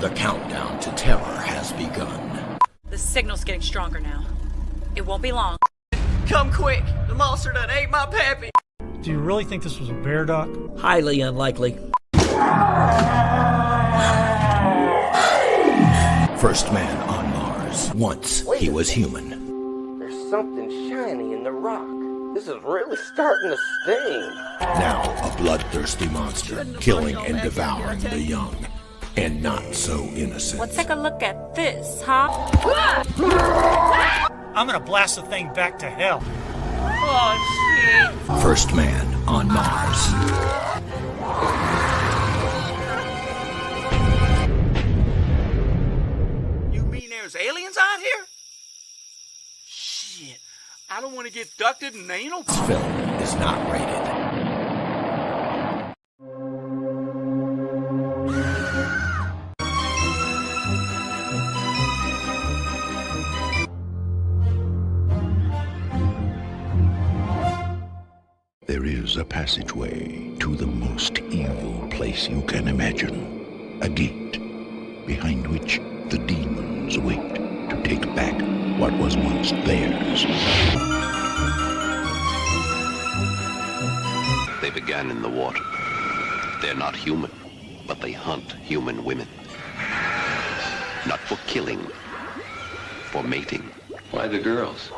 The countdown to terror has begun. The signal's getting stronger now. It won't be long. Come quick! The monster done ate my pappy! Do you really think this was a bear, Doc? Highly unlikely. First man on Mars. Once he was human. There's something shiny in the rock. This is really starting to sting. Now a bloodthirsty monster, killing and devouring the young. And not so innocent. Let's take a look at this, huh? I'm gonna blast the thing back to hell. Oh, shit. First man on Mars. You mean there's aliens out here? Shit, I don't want to get abducted and anal. This film is not rated. There is a passageway to the most evil place you can imagine. A gate behind which the demons wait to take back what was once theirs. They began in the water. They're not human, but they hunt human women. Not for killing, for mating. Why the girls?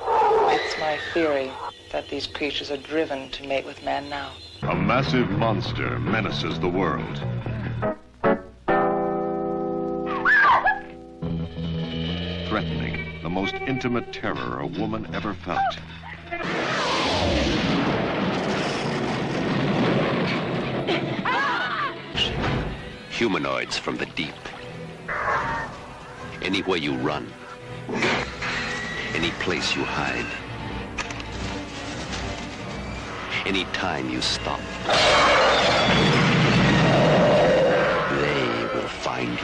It's my theory that these creatures are driven to mate with man now. A massive monster menaces the world. Threatening the most intimate terror a woman ever felt. Humanoids from the deep. Anywhere you run, any place you hide, any time you stop, they will find you.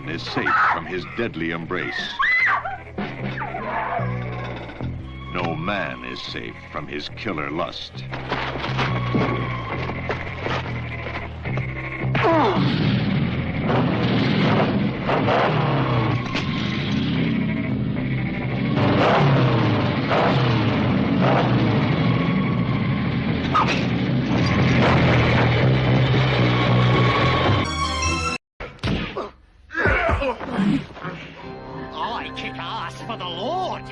Is safe from his deadly embrace. No man is safe from his killer lust. I kick ass for the Lord!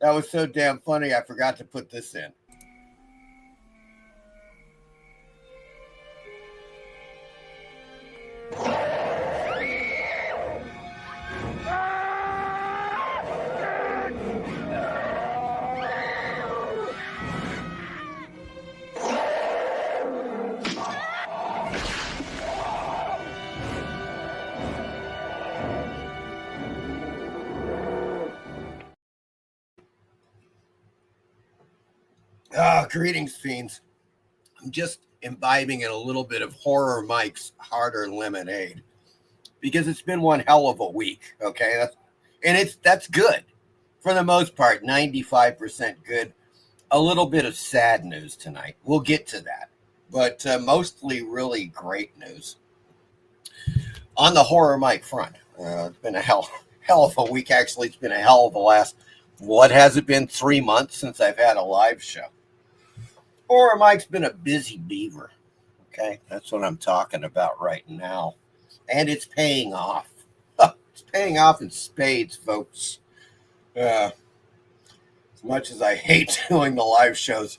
That was so damn funny, I forgot to put this in. Greetings, fiends. I'm just imbibing in a little bit of Horror Mike's Harder Lemonade, because it's been one hell of a week. Okay, that's good for the most part. 95% good. A little bit of sad news tonight. We'll get to that, but mostly really great news on the Horror Mike front. It's been a hell of a week. Actually, it's been a hell of a last. What has it been? 3 months since I've had a live show. Horror Mike's been a busy beaver. Okay, that's what I'm talking about right now. And it's paying off. It's paying off in spades, folks. As much as I hate doing the live shows.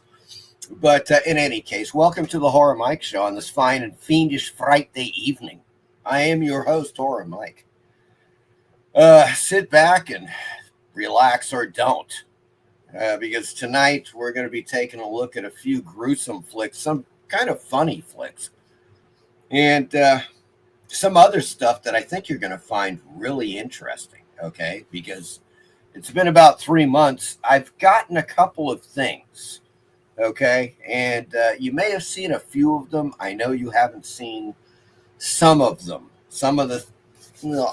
But in any case, welcome to the Horror Mike Show on this fine and fiendish Friday evening. I am your host, Horror Mike. Sit back and relax, or don't. Because tonight we're going to be taking a look at a few gruesome flicks, some kind of funny flicks, and some other stuff that I think you're going to find really interesting, okay? Because it's been about 3 months. I've gotten a couple of things, okay? And you may have seen a few of them. I know you haven't seen some of them, some of the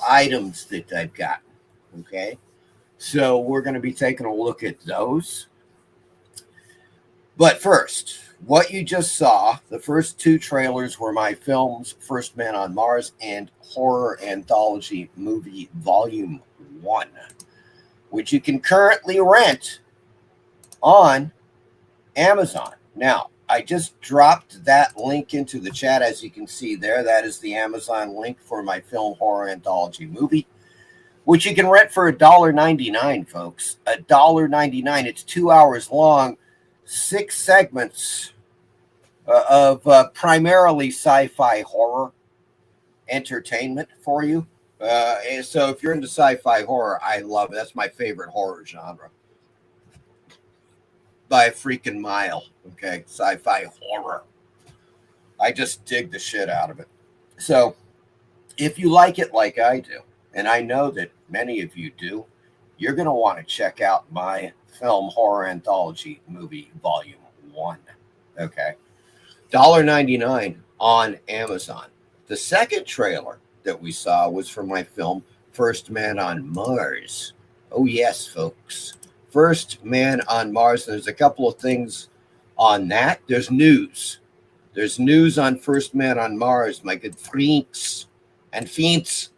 items that I've gotten, okay? So we're going to be taking a look at those. But first, what you just saw, the first 2 trailers were my films, First Man on Mars and Horror Anthology Movie Volume 1, which you can currently rent on Amazon. Now, I just dropped that link into the chat, as you can see there. That is the Amazon link for my film Horror Anthology Movie, which you can rent for $1.99, folks. $1.99. It's 2 hours long, 6 segments of primarily sci-fi horror entertainment for you. And so if you're into sci-fi horror, I love it. That's my favorite horror genre by a freaking mile. Okay, sci-fi horror. I just dig the shit out of it. So if you like it like I do, and I know that many of you do, you're going to want to check out my film Horror Anthology Movie Volume 1. Okay. $1.99 on Amazon. The second trailer that we saw was for my film First Man on Mars. Oh, yes, folks. First Man on Mars. There's a couple of things on that. There's news. There's news on First Man on Mars, my good freaks and fiends.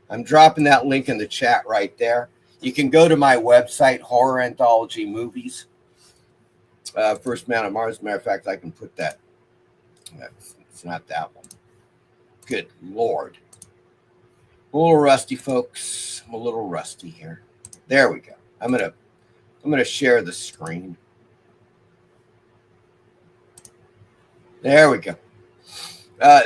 I'm dropping that link in the chat right there. You can go to my website, Horror Anthology Movies. First Man on Mars. As a matter of fact, I can put that. It's not that one. Good Lord. I'm a little rusty, folks. I'm a little rusty here. There we go. I'm gonna share the screen. There we go.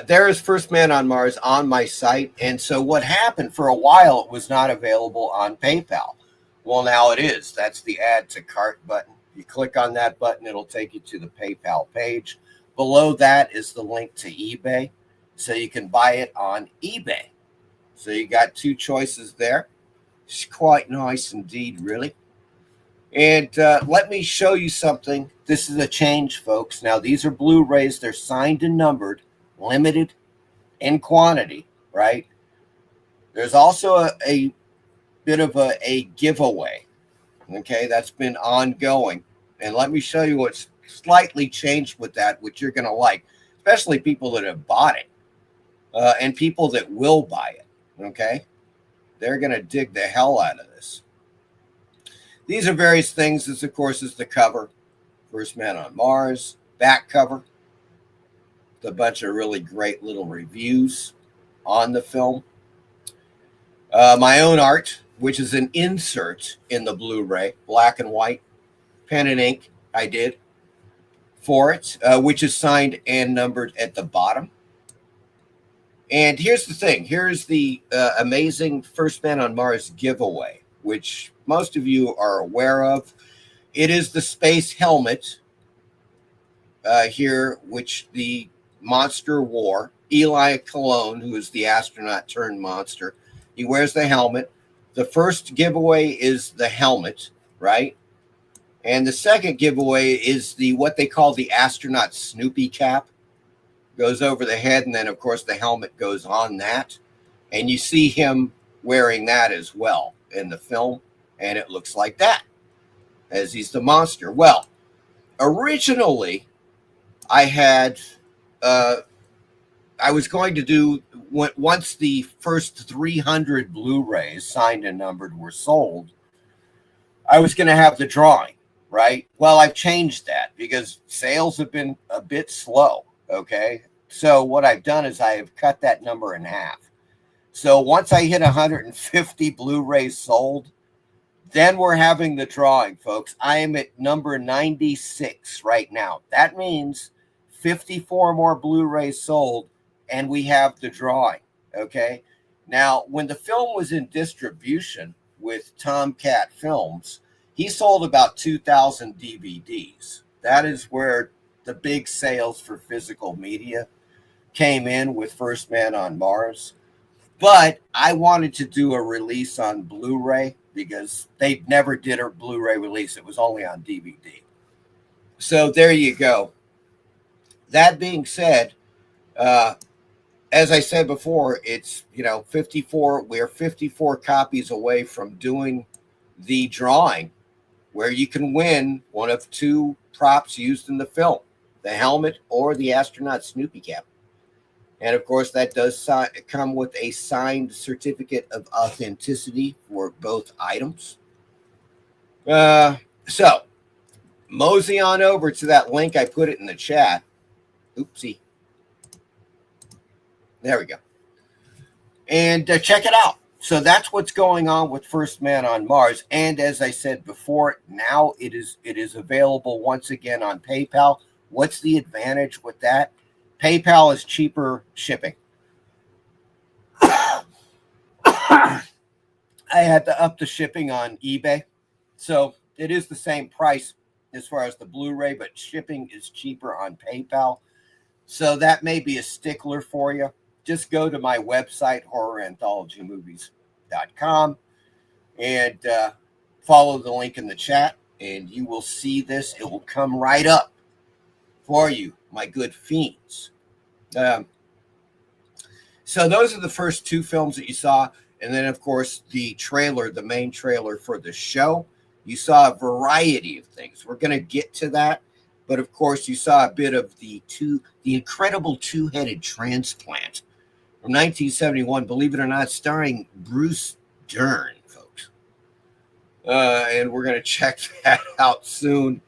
There is First Man on Mars on my site. And so what happened, for a while, it was not available on PayPal. Well, now it is. That's the add to cart button. You click on that button, it'll take you to the PayPal page. Below that is the link to eBay. So you can buy it on eBay. So you got 2 choices there. It's quite nice indeed, really. And let me show you something. This is a change, folks. Now, these are Blu-rays. They're signed and numbered, limited in quantity, right? There's also a bit of a giveaway, okay? That's been ongoing. And let me show you what's slightly changed with that, which you're going to like, especially people that have bought it and people that will buy it, okay? They're going to dig the hell out of this. These are various things. This, of course, is the cover. First Man on Mars, back cover. A bunch of really great little reviews on the film. My own art, which is an insert in the Blu-ray, black and white, pen and ink, I did for it, which is signed and numbered at the bottom. And here's the thing. Here's the amazing First Man on Mars giveaway, which most of you are aware of. It is the space helmet here, which the monster wore. Eli Cologne, who is the astronaut turned monster, he wears the helmet. The first giveaway is the helmet, right? And the second giveaway is what they call the astronaut Snoopy cap. Goes over the head, and then, of course, the helmet goes on that. And you see him wearing that as well in the film, and it looks like that, as he's the monster. Well, originally, I was going to do, once the first 300 Blu-rays signed and numbered were sold, I was going to have the drawing, right? Well, I've changed that because sales have been a bit slow, okay? So what I've done is I have cut that number in half. So once I hit 150 Blu-rays sold, then we're having the drawing, folks. I am at number 96 right now. That means 54 more Blu-rays sold, and we have the drawing, okay? Now, when the film was in distribution with Tomcat Films, he sold about 2,000 DVDs. That is where the big sales for physical media came in with First Man on Mars. But I wanted to do a release on Blu-ray because they never did a Blu-ray release. It was only on DVD. So there you go. That being said, as I said before, it's, 54. We're 54 copies away from doing the drawing where you can win one of two props used in the film, the helmet or the astronaut Snoopy cap. And, of course, that does come with a signed certificate of authenticity for both items. So, mosey on over to that link. I put it in the chat. Oopsie. There we go. And check it out. So that's what's going on with First Man on Mars. And as I said before, now it is available once again on PayPal. What's the advantage with that? PayPal is cheaper shipping. I had to up the shipping on eBay. So it is the same price as far as the Blu-ray, but shipping is cheaper on PayPal. So that may be a stickler for you. Just go to my website, horroranthologymovies.com, and follow the link in the chat, and you will see this. It will come right up for you, my good fiends. So those are the first two films that you saw. And then, of course, the trailer, the main trailer for the show. You saw a variety of things. We're going to get to that. But, of course, you saw a bit of the incredible two-headed transplant from 1971, believe it or not, starring Bruce Dern, folks. And we're going to check that out soon,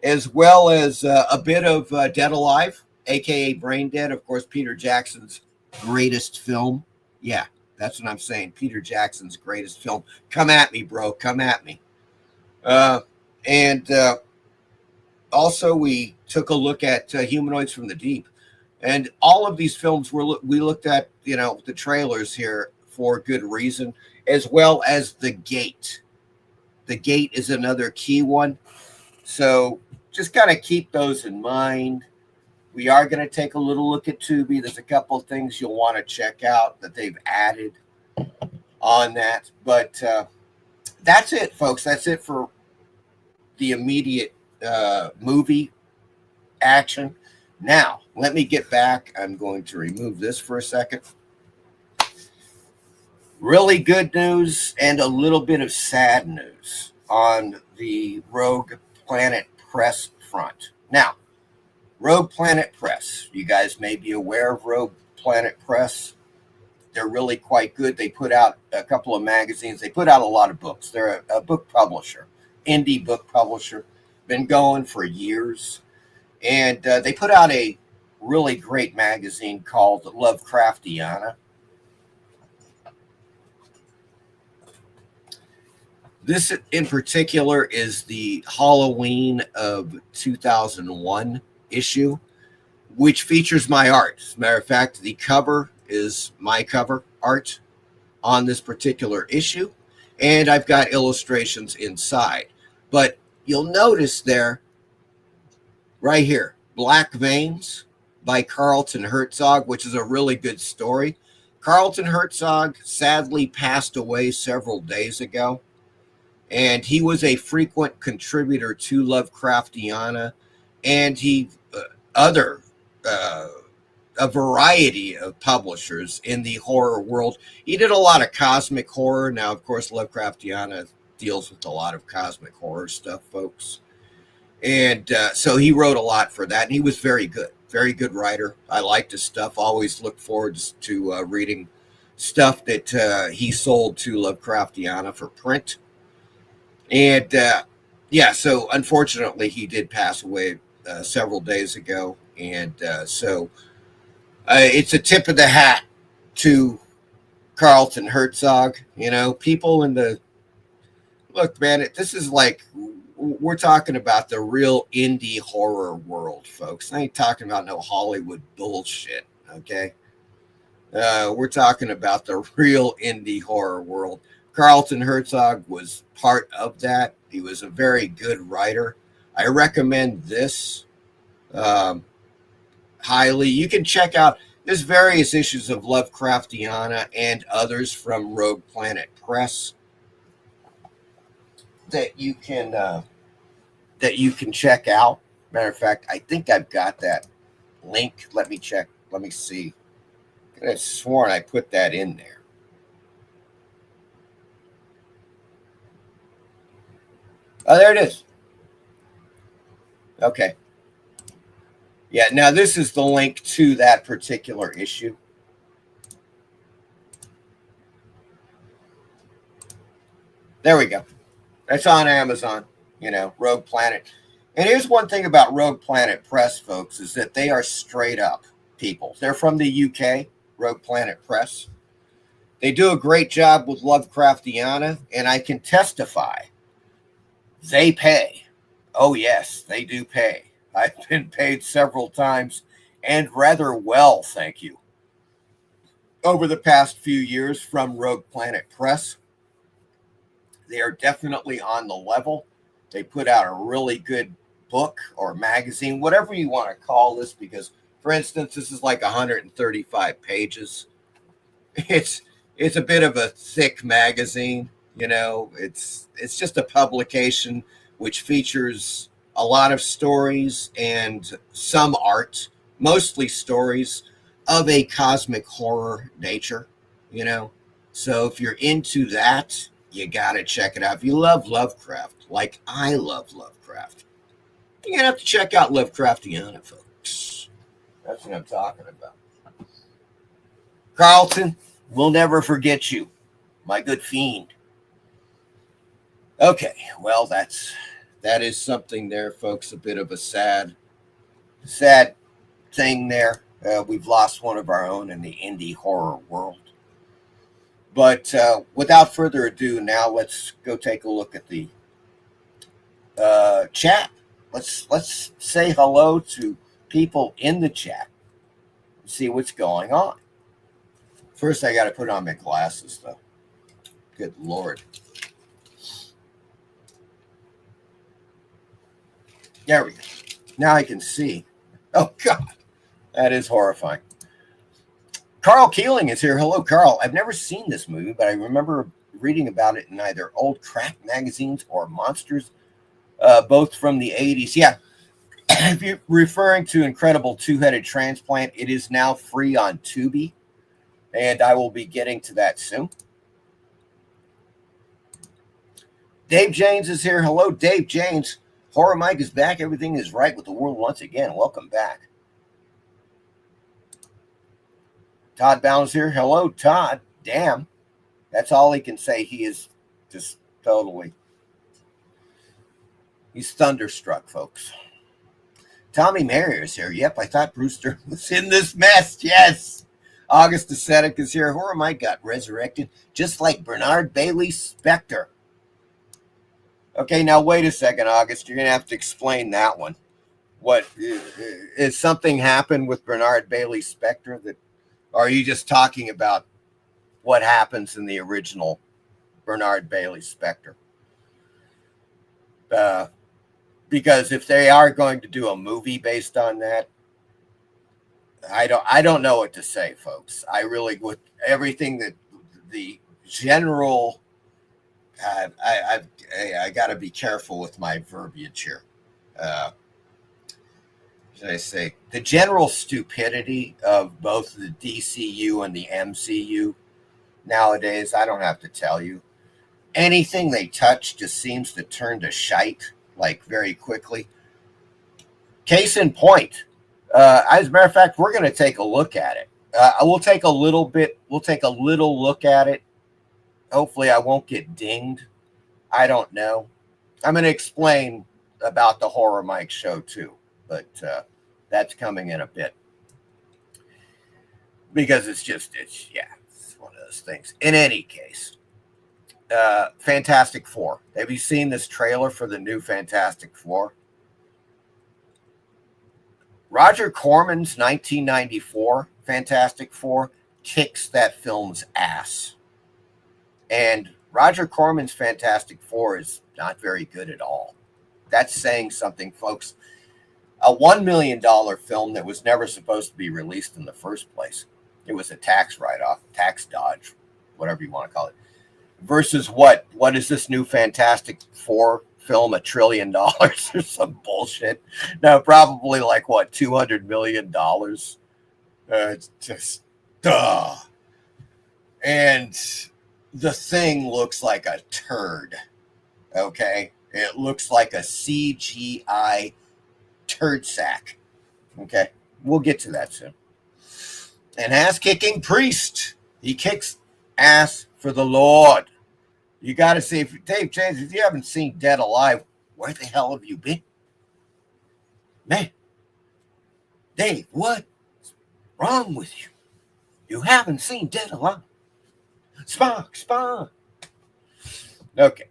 as well as a bit of Dead Alive, a.k.a. Brain Dead, of course, Peter Jackson's greatest film. Yeah, that's what I'm saying. Peter Jackson's greatest film. Come at me, bro. Come at me. And also, we took a look at Humanoids from the Deep. And all of these films, we looked at, the trailers here for good reason, as well as The Gate. The Gate is another key one. So just kind of keep those in mind. We are going to take a little look at Tuby. There's a couple of things you'll want to check out that they've added on that. But that's it, folks. That's it for the immediate movie action. Now, let me get back. I'm going to remove this for a second. Really good news and a little bit of sad news on the Rogue Planet Press front. Now, Rogue Planet Press. You guys may be aware of Rogue Planet Press. They're really quite good. They put out a couple of magazines. They put out a lot of books. They're a book publisher, indie book publisher. Been going for years. And they put out a really great magazine called Lovecraftiana. This in particular is the Halloween of 2001 issue, which features my art. As a matter of fact, the cover is my cover art on this particular issue, and I've got illustrations inside. But you'll notice there, right here, Black Veins by Carlton Herzog, which is a really good story. Carlton Herzog sadly passed away several days ago. And he was a frequent contributor to Lovecraftiana, and he a variety of publishers in the horror world. He did a lot of cosmic horror. Now, of course, Lovecraftiana deals with a lot of cosmic horror stuff, folks. And so he wrote a lot for that, and he was very good writer. I liked his stuff. Always look forward to reading stuff that he sold to Lovecraftiana for print. And so unfortunately, he did pass away several days ago. And so it's a tip of the hat to Carlton Herzog. You know, people in the look, man, this is like, we're talking about the real indie horror world, folks. I ain't talking about no Hollywood bullshit, okay? We're talking about the real indie horror world. Carlton Herzog was part of that. He was a very good writer. I recommend this highly. You can check out, there's various issues of Lovecraftiana and others from Rogue Planet Press that you can check out. Matter of fact, I think I've got that link. Let me check. Let me see. I could have sworn I put that in there. Oh, there it is. Okay. Yeah, now this is the link to that particular issue. There we go. That's on Amazon, you know, Rogue Planet. And here's one thing about Rogue Planet Press, folks, is that they are straight up people. They're from the UK, Rogue Planet Press. They do a great job with Lovecraftiana, and I can testify they pay. Oh, yes, they do pay. I've been paid several times, and rather well, thank you, over the past few years from Rogue Planet Press. They are definitely on the level. They put out a really good book or magazine, whatever you want to call this, because, for instance, this is like 135 pages. It's a bit of a thick magazine, you know. It's just a publication which features a lot of stories and some art, mostly stories of a cosmic horror nature, you know. So if you're into that, you got to check it out. If you love Lovecraft, like I love Lovecraft, you're going to have to check out Lovecraftiana, folks. That's what I'm talking about. Carlton, we'll never forget you, my good fiend. Okay, well, that is something there, folks. A bit of a sad thing there. We've lost one of our own in the indie horror world. But without further ado, now let's go take a look at the chat. Let's say hello to people in the chat and see what's going on. First, I got to put on my glasses, though. Good Lord. There we go. Now I can see. Oh, God. That is horrifying. Carl Keeling is here. Hello, Carl. I've never seen this movie, but I remember reading about it in either old crack magazines or Monsters, both from the 80s. Yeah. If you're referring to Incredible Two-Headed Transplant, it is now free on Tuby, and I will be getting to that soon. Dave James is here. Hello, Dave James. Horror Mike is back. Everything is right with the world once again. Welcome back. Todd Bounds here. Hello, Todd. Damn. That's all he can say. He is just totally. He's thunderstruck, folks. Tommy Marrier is here. Yep, I thought Brewster was in this mess. Yes. August Ascetic is here. Horror Mike got resurrected just like Bernard Bailey's Spectre. Okay, now wait a second, August. You're going to have to explain that one. What is something happened with Bernard Bailey's Spectre? That, or are you just talking about what happens in the original Bernard Bailey Spectre? Because if they are going to do a movie based on that, I don't know what to say, folks. I really, with everything that the general I got to be careful with my verbiage here. Should I say the general stupidity of both the DCU and the MCU nowadays? I don't have to tell you. Anything they touch just seems to turn to shite, like very quickly. Case in point. As a matter of fact, we're going to take a look at it. We'll take a little look at it. Hopefully I won't get dinged. I don't know. I'm going to explain about the Horror Mike show too, but that's coming in a bit. Because it's one of those things. In any case, Fantastic Four. Have you seen this trailer for the new Fantastic Four? Roger Corman's 1994 Fantastic Four kicks that film's ass. And Roger Corman's Fantastic Four is not very good at all. That's saying something, folks. A $1 million film that was never supposed to be released in the first place. It was a tax write-off, tax dodge, whatever you want to call it. Versus what? What is this new Fantastic Four film? $1 trillion or some bullshit? No, probably like what? $200 million. It's just duh. And the thing looks like a turd. Okay, it looks like a CGI turd sack. Okay, we'll get to that soon. An ass-kicking priest. He kicks ass for the Lord. You got to see, if Dave James, if you haven't seen Dead Alive, where the hell have you been? Man, Dave, what's wrong with you? You haven't seen Dead Alive. Spock. Okay.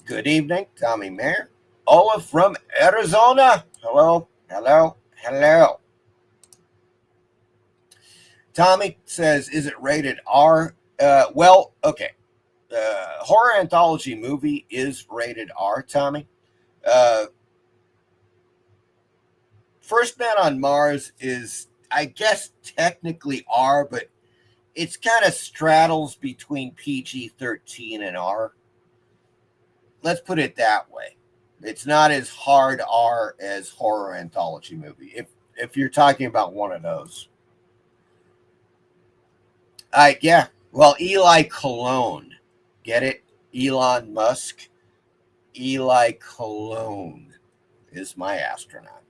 Good evening, Tommy Mayer. Olaf from Arizona. Hello. Tommy says, is it rated R? Well, okay. Horror anthology movie is rated R, Tommy. First Man on Mars is, I guess, technically R, but it's kind of straddles between PG-13 and R. Let's put it that way. It's not as hard R as horror anthology movie, if you're talking about one of those. Yeah. Well, Eli Cologne. Get it? Elon Musk. Eli Cologne is my astronaut.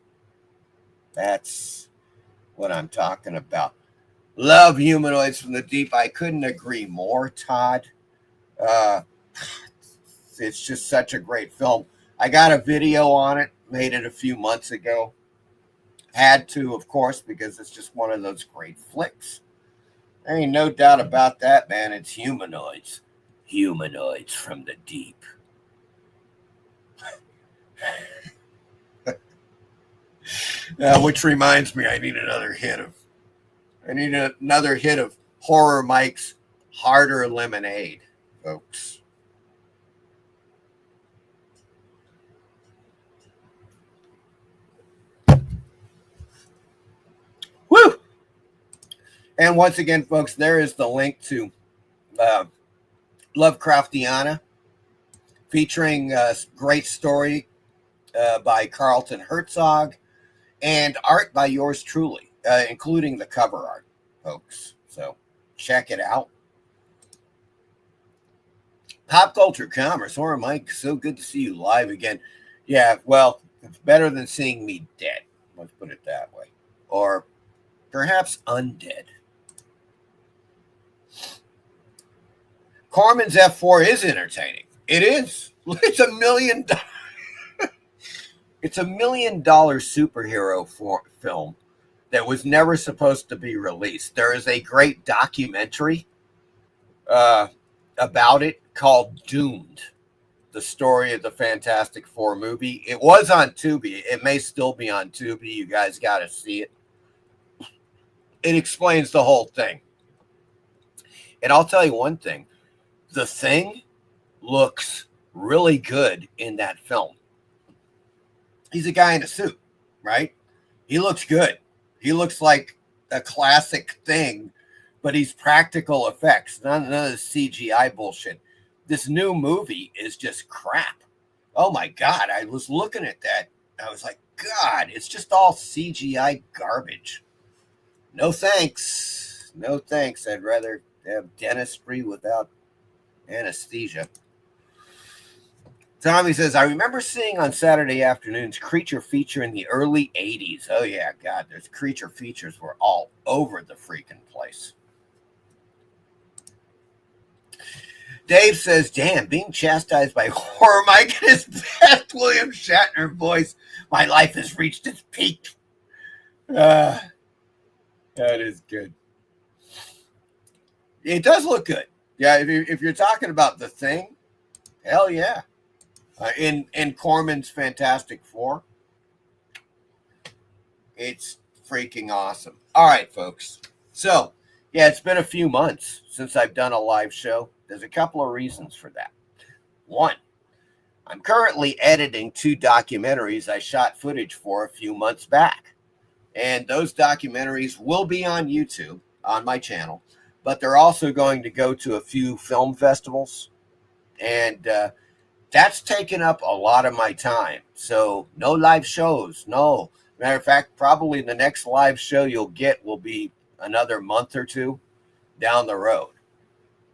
That's what I'm talking about. Love Humanoids from the Deep. I couldn't agree more, Todd. It's just such a great film. I got a video on it, made it a few months ago. Had to, of course, because it's just one of those great flicks. There ain't no doubt about that, man. It's Humanoids. Humanoids from the Deep. Which reminds me, I need another hit of Horror Mike's Harder Lemonade, folks. Woo! And once again, folks, there is the link to Lovecraftiana, featuring a great story by Carlton Herzog and art by yours truly, including the cover art, folks. So check it out. Pop Culture Commerce. Horror Mike, so good to see you live again. Yeah, well, it's better than seeing me dead. Let's put it that way. Or perhaps undead. Corman's F4 is entertaining. It is. It's $1 million. It's $1 million superhero film that was never supposed to be released. There is a great documentary about it called Doomed, the story of the Fantastic Four movie. It was on Tuby. It may still be on Tuby. You guys got to see it. It explains the whole thing. And I'll tell you one thing. The Thing looks really good in that film. He's a guy in a suit, right? He looks good. He looks like a classic Thing, but he's practical effects. None of the CGI bullshit. this new movie is just crap. Oh my God. I was looking at that. I was like, God, it's just all CGI garbage. No thanks. No thanks. I'd rather have dentistry without anesthesia. Tommy says, I remember seeing on Saturday afternoons creature feature in the early 80s. Oh, yeah, God, those creature features were all over the freaking place. Dave says, damn, being chastised by Horror Mike in his best William Shatner voice. My life has reached its peak. That is good. It does look good. Yeah, if you're talking about The Thing, hell yeah. In Corman's Fantastic Four, it's freaking awesome. All right, folks. So, yeah, it's been a few months since I've done a live show. There's a couple of reasons for that. One, I'm currently editing 2 documentaries I shot footage for a few months back. And those documentaries will be on YouTube, on my channel, but they're also going to go to a few film festivals. And that's taken up a lot of my time. So no live shows. No. Matter of fact, probably the next live show you'll get will be another month or 2 down the road.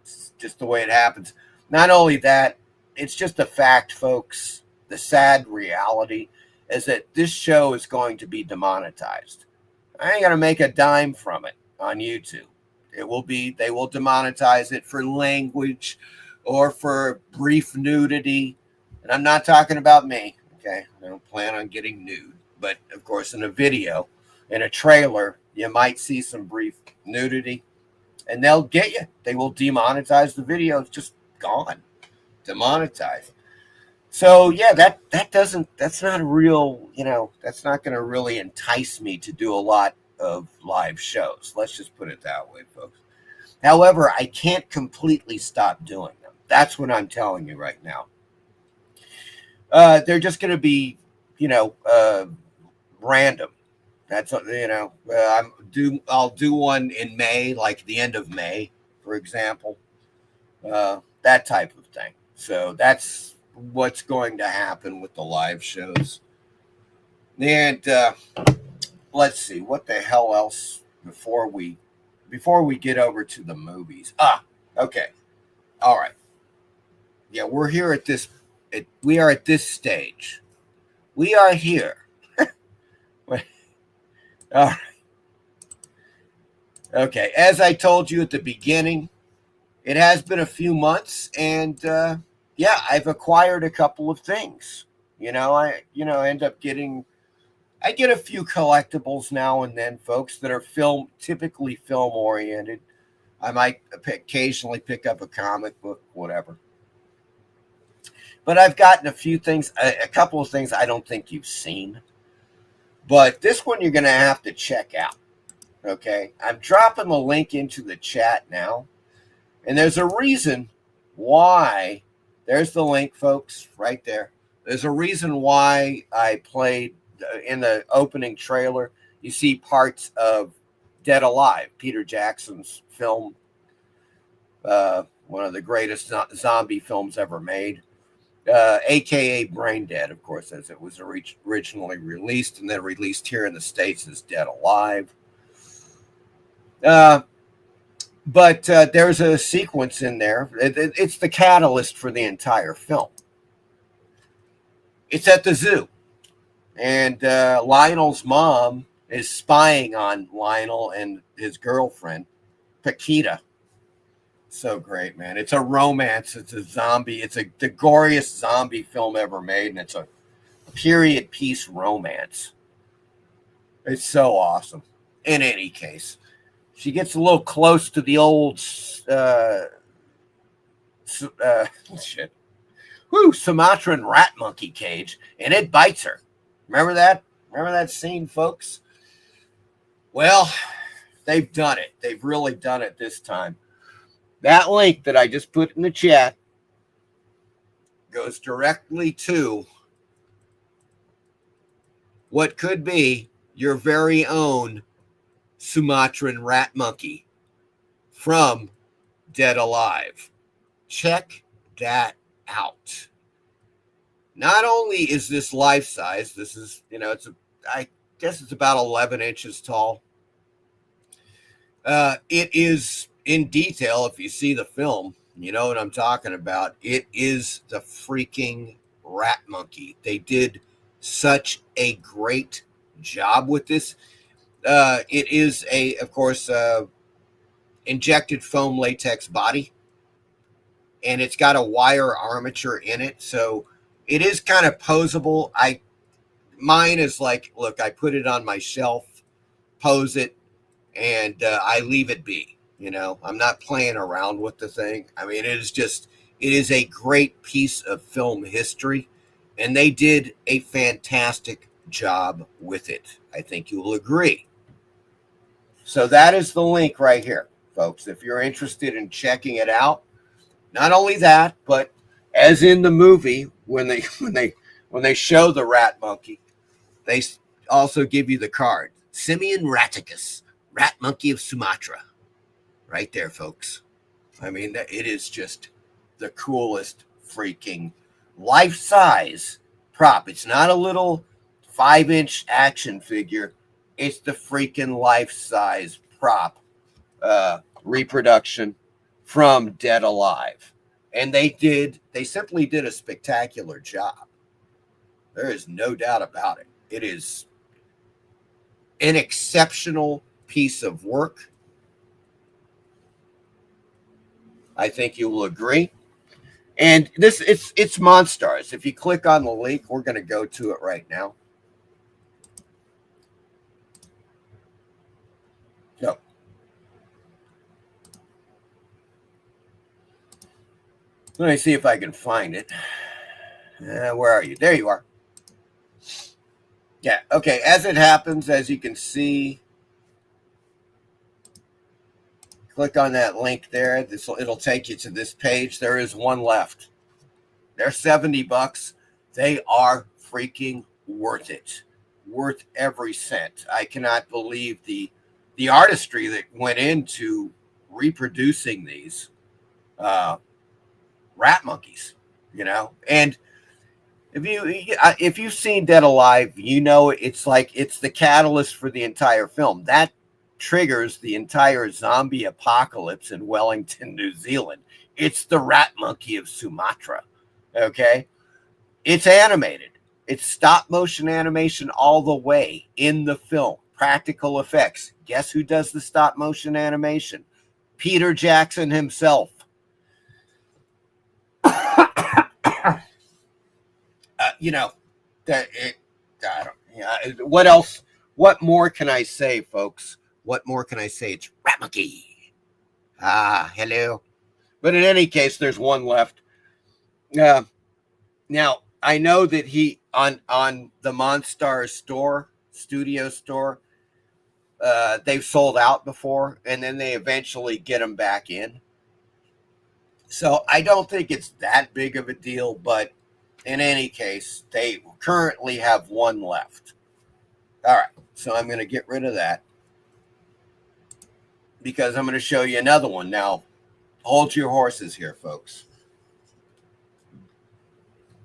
It's just the way it happens. Not only that, it's just a fact, folks. The sad reality is that this show is going to be demonetized. I ain't going to make a dime from it on YouTube. They will demonetize it for language or for brief nudity. And I'm not talking about me, okay? I don't plan on getting nude. But, of course, in a video, in a trailer, you might see some brief nudity. And they'll get you. They will demonetize the video. It's just gone. Demonetized. So, yeah, that's not a real, that's not going to really entice me to do a lot of live shows. Let's just put it that way, folks. However, I can't completely stop doing them. That's what I'm telling you right now. They're just going to be, random. That's, I'll do one in May, like the end of May, for example. That type of thing. So that's what's going to happen with the live shows. And let's see, what the hell else before we get over to the movies. Okay. All right. Yeah, we are at this stage. We are here. All right. Okay, as I told you at the beginning, it has been a few months, and I've acquired a couple of things. I get a few collectibles now and then, folks, that are typically film oriented. I might occasionally pick up a comic book, whatever. But I've gotten a couple of things I don't think you've seen. But this one you're going to have to check out. Okay? I'm dropping the link into the chat now. And there's a reason why. There's the link, folks, right there. There's a reason why I played in the opening trailer. You see parts of Dead Alive, Peter Jackson's film, one of the greatest zombie films ever made, a.k.a. Brain Dead, of course, as it was originally released and then released here in the States as Dead Alive. But there's a sequence in there. It's the catalyst for the entire film. It's at the zoo. And Lionel's mom is spying on Lionel and his girlfriend, Paquita. So great, man. It's a romance. It's a zombie. It's the goriest zombie film ever made, and it's a period piece romance. It's so awesome. In any case, she gets a little close to the old Sumatran rat monkey cage, and it bites her. Remember that? Remember that scene, folks? Well, they've done it. They've really done it this time. That link that I just put in the chat goes directly to what could be your very own Sumatran rat monkey from Dead Alive. Check that out. Not only is this life size, this is, I guess it's about 11 inches tall. It is in detail. If you see the film, you know what I'm talking about. It is the freaking rat monkey. They did such a great job with this. It is of course, injected foam latex body, and it's got a wire armature in it, so it is kind of posable. Mine is like, look, I put it on my shelf, pose it, and I leave it be. I'm not playing around with the thing. I mean, it is a great piece of film history, and they did a fantastic job with it. I think you'll agree. So that is the link right here, folks. If you're interested in checking it out, not only that, but as in the movie, when they show the rat monkey, they also give you the card, Simeon Raticus, rat monkey of Sumatra, right there, folks. I mean, it is just the coolest freaking life-size prop. It's not a little 5-inch action figure. It's the freaking life-size prop reproduction from Dead Alive. And they simply did a spectacular job. There is no doubt about it. It is an exceptional piece of work. I think you will agree. And it's Monstars. If you click on the link, we're going to go to it right now. No. Let me see if I can find it. Where are you? There you are. Yeah, okay. As it happens, as you can see, click on that link there. It'll take you to this page. There is one left. They're $70. They are freaking worth it. Worth every cent. I cannot believe the artistry that went into reproducing these rat monkeys, and if you've seen Dead Alive, it's like it's the catalyst for the entire film. That triggers the entire zombie apocalypse in Wellington, New Zealand. It's the rat monkey of Sumatra. Okay, it's animated. It's stop motion animation all the way in the film. Practical effects. Guess who does the stop motion animation? Peter Jackson himself. What else? What more can I say, folks? What more can I say? It's rat monkey. Hello. But in any case, there's one left. Now I know that he on the Monstars studio store, they've sold out before, and then they eventually get them back in. So I don't think it's that big of a deal, but in any case, they currently have one left. All right, so I'm going to get rid of that because I'm going to show you another one. Now, hold your horses here, folks.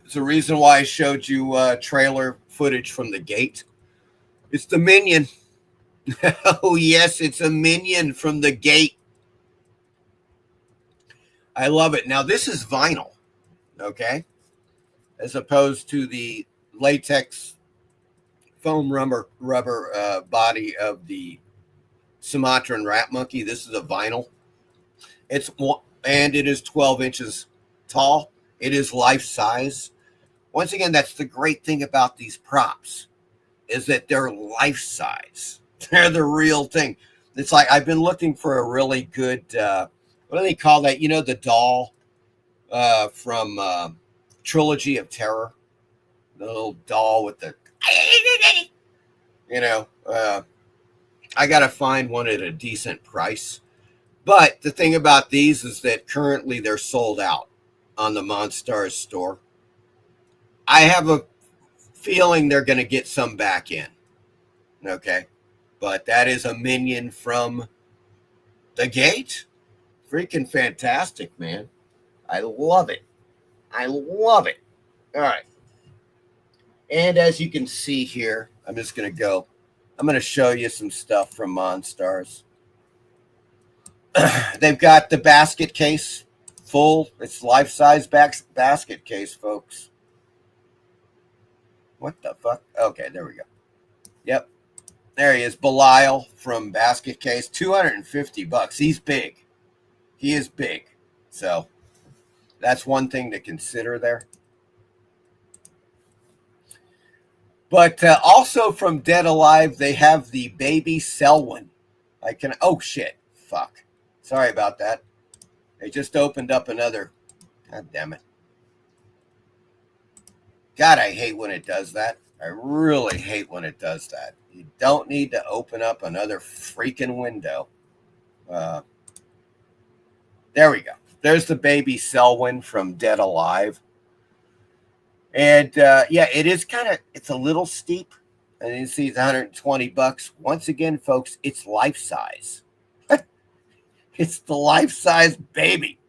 It's the reason why I showed you trailer footage from the gate. It's the Minion. Oh, yes, it's a Minion from the gate. I love it. Now, this is vinyl, okay, as opposed to the latex foam rubber body of the Sumatran rat monkey. This is a vinyl. And it is 12 inches tall. It is life size. Once again, that's the great thing about these props, is that they're life size. They're the real thing. It's like I've been looking for a really good, what do they call that? The doll from Trilogy of Terror. The little doll with the, I got to find one at a decent price. But the thing about these is that currently they're sold out on the Monstars store. I have a feeling they're going to get some back in. Okay. But that is a Minion from the gate. Freaking fantastic, man. I love it. I love it. All right. And as you can see here, I'm going to show you some stuff from Monstars. They've got the basket case full. It's life-size basket case, folks. What the fuck? Okay, there we go. Yep. There he is, Belial from Basket Case, $250. He's big. He is big. So that's one thing to consider there. But also from Dead Alive, they have the baby Selwyn. Oh shit. Fuck. Sorry about that. They just opened up another. God damn it. God, I hate when it does that. I really hate when it does that. You don't need to open up another freaking window. There we go. There's the baby Selwyn from Dead Alive. And yeah, it is it's a little steep. And you see it's $120. Once again, folks, it's life size. It's the life size baby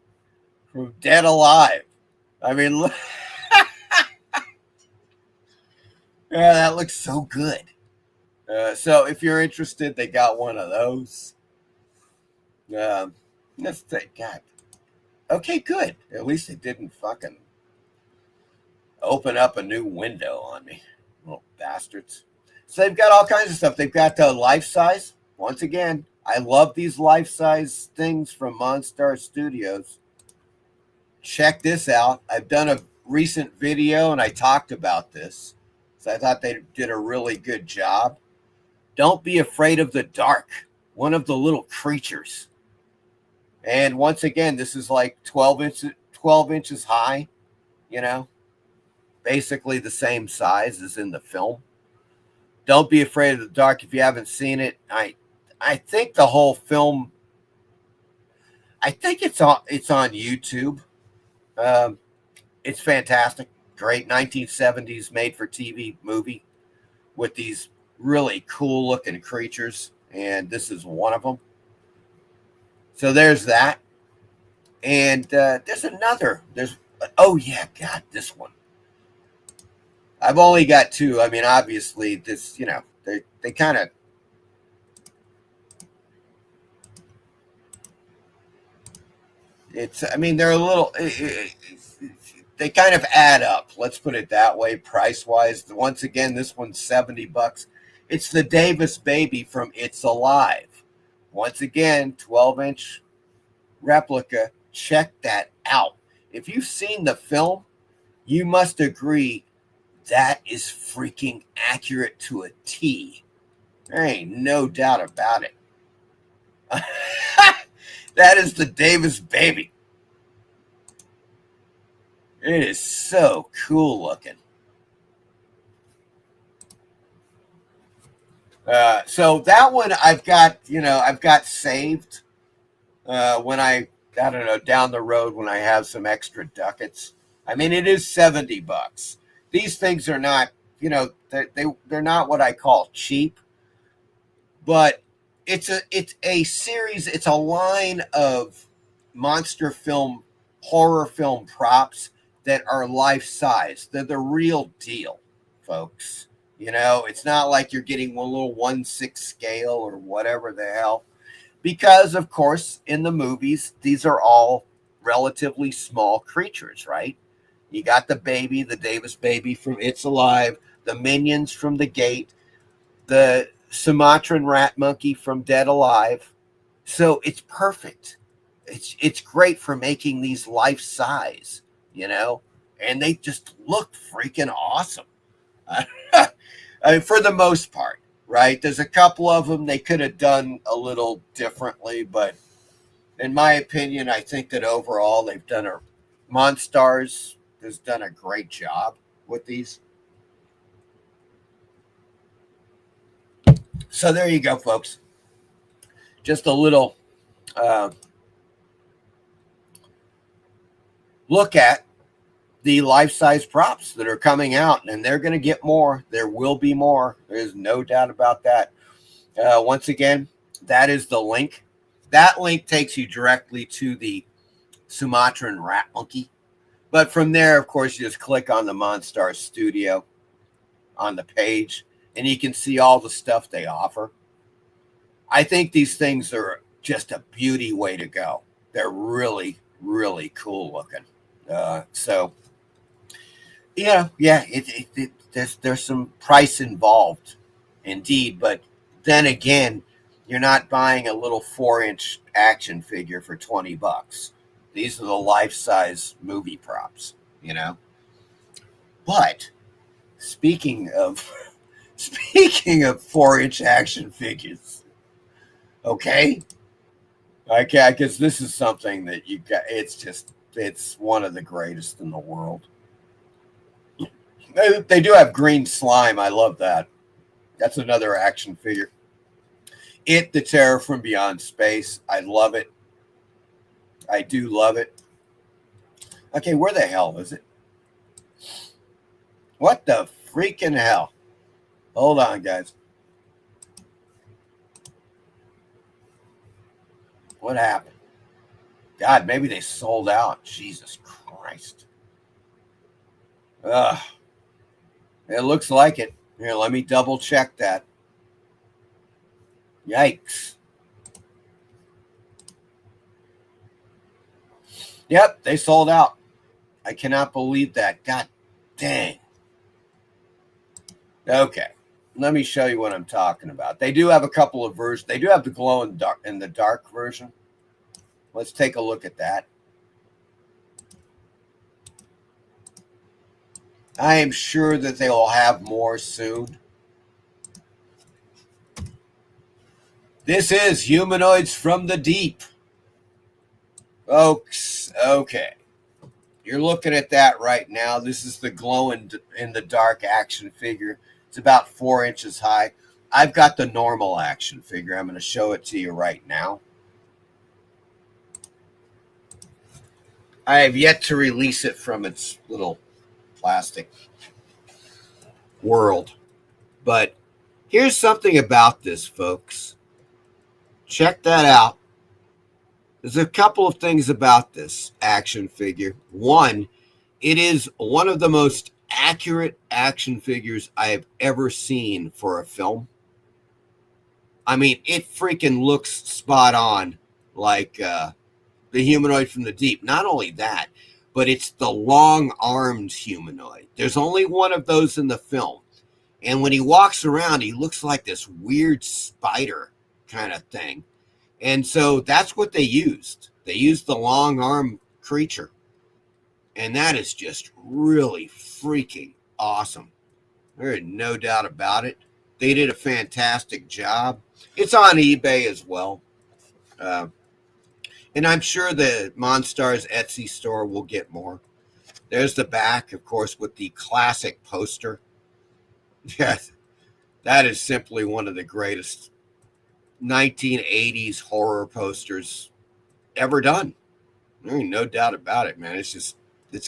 from Dead Alive. I mean, look. Yeah, that looks so good. So if you're interested, they got one of those. Let's say, God. Okay, good. At least it didn't fucking open up a new window on me. Little bastards. So they've got all kinds of stuff. They've got the life size. Once again, I love these life size things from Monstar Studios. Check this out. I've done a recent video and I talked about this. So I thought they did a really good job. Don't be afraid of the dark. One of the little creatures. And once again, this is like 12 inches high, you know, basically the same size as in the film. Don't be afraid of the dark. If you haven't seen it, I think the whole film, I think it's on YouTube. It's fantastic. Great 1970s made-for-TV movie with these really cool-looking creatures, and this is one of them. So there's that. And there's another. Oh, yeah, God, this one. I've only got two. I mean, obviously, this, you know, they kind of... I mean, they're a little... They kind of add up. Let's put it that way, price-wise. Once again, this one's $70. It's the Davis baby from It's Alive. Once again, 12-inch replica. Check that out. If you've seen the film, you must agree that is freaking accurate to a T. There ain't no doubt about it. That is the Davis baby. It is so cool looking. So that one I've got saved when I don't know, down the road when I have some extra ducats. I mean, it is $70. These things are not, you know, they're not what I call cheap, but it's a series, it's a line of monster film, horror film props that are life size. They're the real deal, folks. You know, it's not like you're getting one little 1/6 scale or whatever the hell. Because, of course, in the movies, these are all relatively small creatures, right? You got the baby, the Davis baby from It's Alive, the minions from The Gate, the Sumatran rat monkey from Dead Alive. So it's perfect. It's great for making these life size, you know, and they just look freaking awesome. I mean, for the most part, right? There's a couple of them they could have done a little differently, but in my opinion, I think that overall they've done Monstars has done a great job with these. So there you go, folks. Just a little look at the life-size props that are coming out, and they're going to get more. There will be more. There's no doubt about that. Once again, that is the link. That link takes you directly to the Sumatran rat monkey. But from there, of course, you just click on the Monstar Studio on the page, and you can see all the stuff they offer. I think these things are just a beauty way to go. They're really, really cool looking. So, yeah, there's some price involved, indeed. But then again, you're not buying a little 4-inch action figure for $20. These are the life-size movie props, you know. But speaking of 4-inch action figures, okay, because this is something that you got. It's one of the greatest in the world. They do have green slime. I love that. That's another action figure. It, the Terror from Beyond Space. I love it. I do love it. Okay, where the hell is it? What the freaking hell? Hold on, guys. What happened? God, maybe they sold out. Jesus Christ. Ugh. It looks like it. Here, let me double check that. Yikes. Yep, they sold out. I cannot believe that. God dang. Okay, let me show you what I'm talking about. They do have a couple of versions. They do have the glow in the dark version. Let's take a look at that. I am sure that they will have more soon. This is Humanoids from the Deep. Folks, okay. You're looking at that right now. This is the glow in the dark action figure. It's about 4 inches high. I've got the normal action figure. I'm going to show it to you right now. I have yet to release it from its little plastic world. But here's something about this, folks. Check that out. There's a couple of things about this action figure. One, it is one of the most accurate action figures I have ever seen for a film. I mean, it freaking looks spot on like the humanoid from the deep. Not only that, but it's the long-armed humanoid. There's only one of those in the film. And when he walks around, he looks like this weird spider kind of thing. And so that's what they used. They used the long-armed creature. And that is just really freaking awesome. There is no doubt about it. They did a fantastic job. It's on eBay as well. And I'm sure the Monstar's Etsy store will get more. There's the back, of course, with the classic poster. Yes, that is simply one of the greatest 1980s horror posters ever done. There ain't no doubt about it, man. It's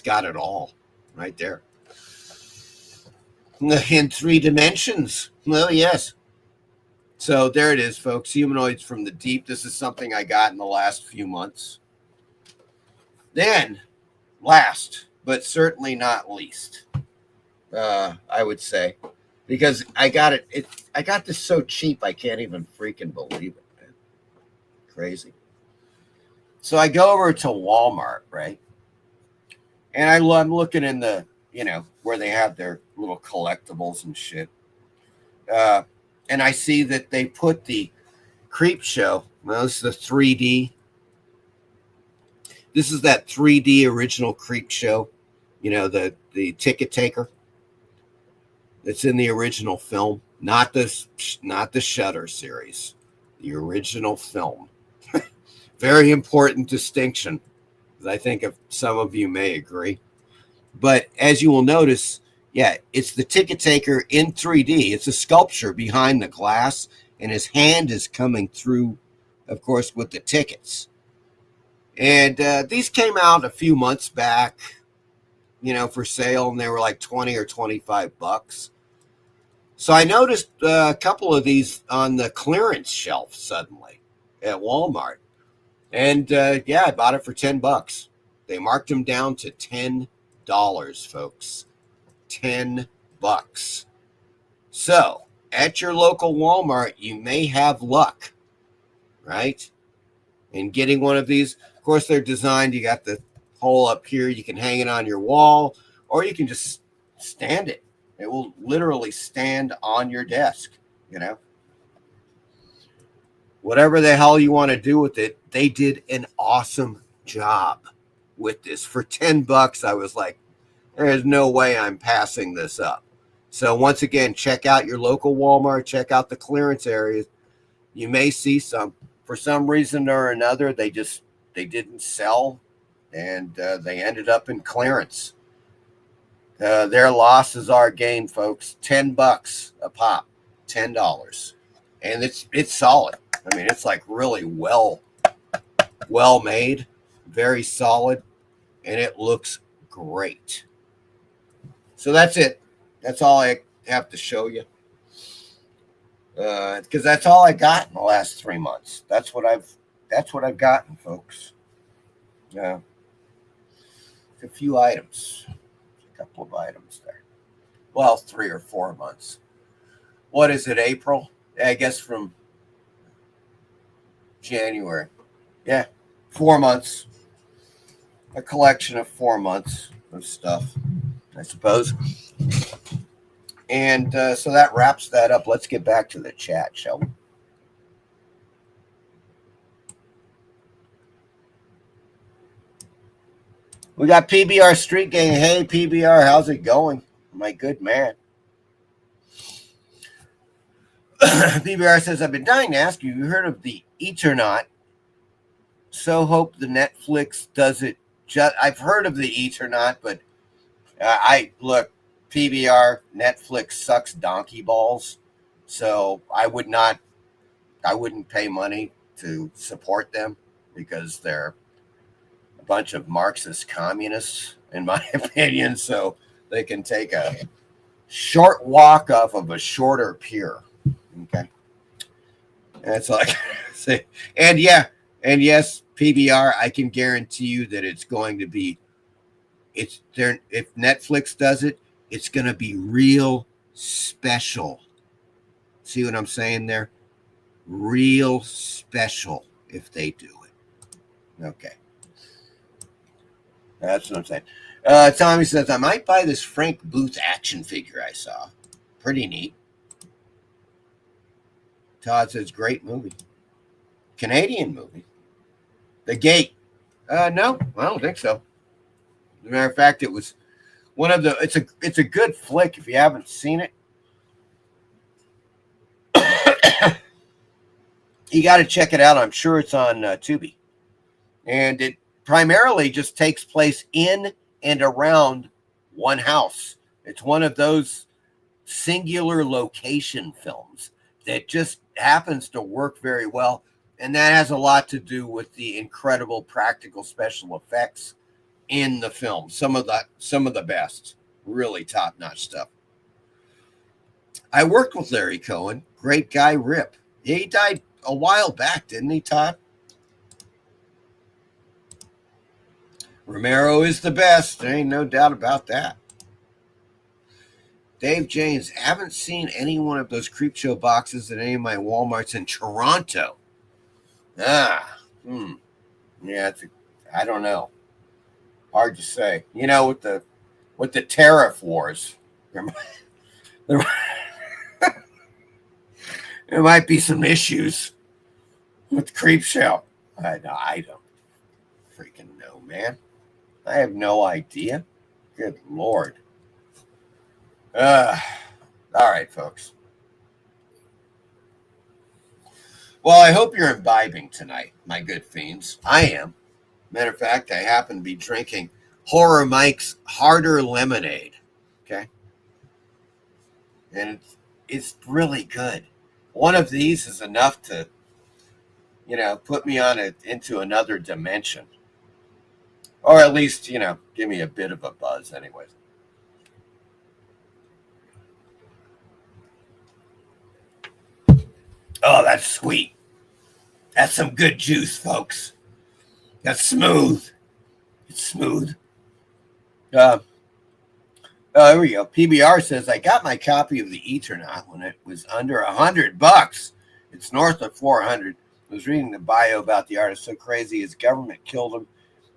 got it all right there. In 3 dimensions. Well, yes. So there it is, folks. Humanoids from the Deep. This is something I got in the last few months. Then, last, but certainly not least, I would say, because I got it. I got this so cheap, I can't even freaking believe it, man. Crazy. So I go over to Walmart, right? And I'm looking in the, where they have their little collectibles and shit. And I see that they put the Creep Show. Well, this is the 3D. This is that 3D original Creep Show. The ticket taker. That's in the original film, not the Shudder series, the original film. Very important distinction, as I think some of you may agree. But as you will notice, yeah, it's the ticket taker in 3D. It's a sculpture behind the glass, and his hand is coming through, of course, with the tickets. And these came out a few months back, for sale, and they were like $20 or $25. So I noticed a couple of these on the clearance shelf suddenly at Walmart. And I bought it for $10. They marked them down to $10. folks. $10. So, at your local Walmart, you may have luck, right? In getting one of these. Of course, they're designed, you got the hole up here, you can hang it on your wall, or you can just stand it. It will literally stand on your desk, you know. Whatever the hell you want to do with it, they did an awesome job with this. For $10, I was like, there is no way I'm passing this up. So once again, check out your local Walmart, check out the clearance areas. You may see some. For some reason or another, they didn't sell, and they ended up in clearance. Their loss is our gain, folks. $10 a pop, $10, and it's solid. I mean, it's like really well made, very solid, and it looks great. So that's it. That's all I have to show you. Because that's all I got in the last 3 months. That's what I've gotten, folks. A few items, a couple of items there. Well, 3 or 4 months. What is it? April? I guess from January. Yeah, 4 months. A collection of 4 months of stuff, I suppose. And so that wraps that up. Let's get back to the chat, shall we? We got PBR Street Gang. Hey, PBR, how's it going? My good man. PBR says, I've been dying to ask you, you heard of the Eternaut? So hope the Netflix does it. I've heard of the Eternaut, but look, PBR, Netflix sucks donkey balls. So I wouldn't pay money to support them because they're a bunch of Marxist communists, in my opinion. So they can take a short walk off of a shorter pier. Okay. That's all I can say. And yes, PBR, I can guarantee you that it's going to be, if Netflix does it, it's going to be real special. See what I'm saying there? Real special if they do it. Okay. That's what I'm saying. Tommy says, I might buy this Frank Booth action figure I saw. Pretty neat. Todd says, great movie. Canadian movie. The Gate. No, I don't think so. As a matter of fact, it was one of the. It's a good flick if you haven't seen it. You got to check it out. I'm sure it's on Tuby, and it primarily just takes place in and around one house. It's one of those singular location films that just happens to work very well, and that has a lot to do with the incredible practical special effects in the film. Some of the best, really top-notch stuff. I worked with Larry Cohen, great guy. Rip. He died a while back, didn't he, Todd? Romero is the best. There ain't no doubt about that. Dave James, haven't seen any one of those Creepshow boxes at any of my Walmarts in Toronto. Yeah, I don't know. Hard to say. You know, with the tariff wars, there might be some issues with Creepshow. I don't freaking know, man. I have no idea. Good Lord. All right, folks. Well, I hope you're imbibing tonight, my good fiends. I am. Matter of fact, I happen to be drinking Horror Mike's Harder Lemonade. Okay? And it's really good. One of these is enough to, put me into another dimension. Or at least, give me a bit of a buzz anyways. Oh, that's sweet. That's some good juice, folks. That's smooth. It's smooth. Oh, there we go. PBR says, I got my copy of the Eternaut when it was under $100. It's north of 400. I was reading the bio about the artist. So crazy his government killed him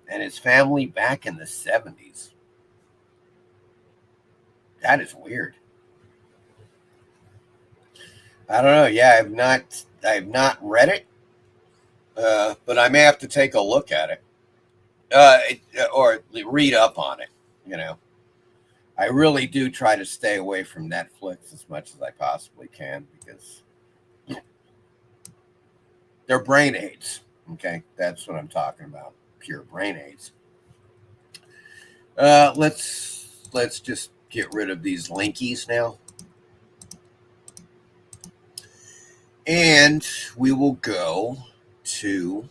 and his family back in the 70s. That is weird. I don't know. Yeah, I have not read it, but I may have to take a look at it, or read up on it. You know, I really do try to stay away from Netflix as much as I possibly can because they're brain aids. Okay, that's what I'm talking about. Pure brain aids. Let's just get rid of these linkies now. And we will go to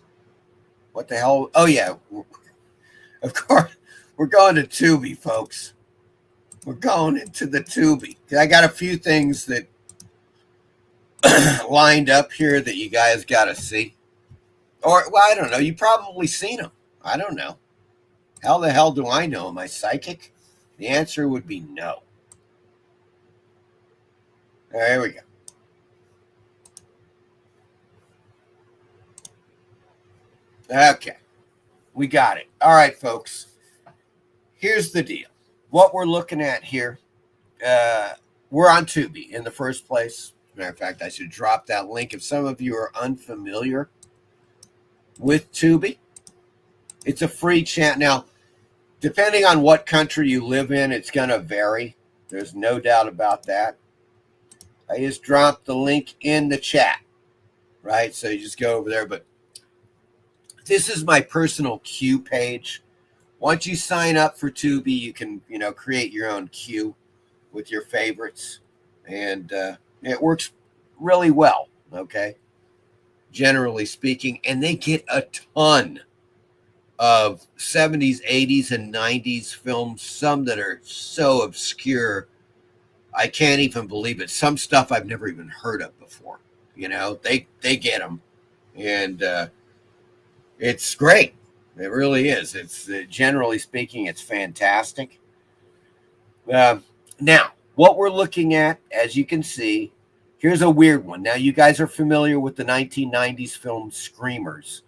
what the hell? Oh, yeah. Of course, we're going to Tuby, folks. We're going into the Tuby. I got a few things that lined up here that you guys got to see. Or, well, I don't know. You probably seen them. I don't know. How the hell do I know? Am I psychic? The answer would be no. There we go. Okay, we got it. All right, folks. Here's the deal. What we're looking at here, we're on Tuby in the first place. Matter of fact, I should drop that link. If some of you are unfamiliar with Tuby, it's a free channel. Now, depending on what country you live in, it's going to vary. There's no doubt about that. I just dropped the link in the chat, right? So you just go over there, but this is my personal queue page. Once you sign up for Tuby, you can, create your own queue with your favorites. And it works really well, okay? Generally speaking. And they get a ton of 70s, 80s, and 90s films. Some that are so obscure, I can't even believe it. Some stuff I've never even heard of before. They get them. And it's great. It really is. It's generally speaking, it's fantastic. Now, what we're looking at, as you can see, here's a weird one. Now, you guys are familiar with the 1990s film Screamers,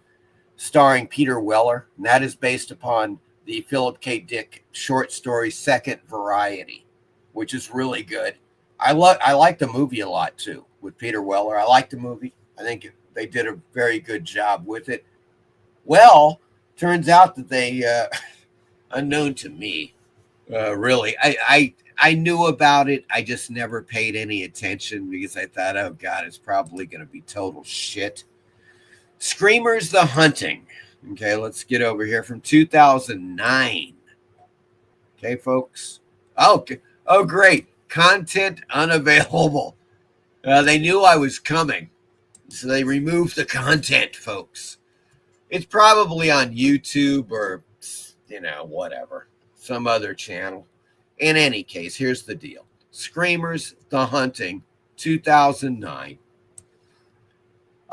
starring Peter Weller, and that is based upon the Philip K. Dick short story Second Variety, which is really good. I like the movie a lot too with Peter Weller. I like the movie. I think they did a very good job with it. Well, turns out that they, unknown to me, really, I knew about it. I just never paid any attention because I thought, oh God, it's probably going to be total shit. Screamers: The Hunting. Okay, let's get over here from 2009. Okay, folks. Oh, great. Content unavailable. They knew I was coming, so they removed the content, folks. It's probably on YouTube or, whatever, some other channel. In any case, here's the deal. Screamers: The Hunting, 2009.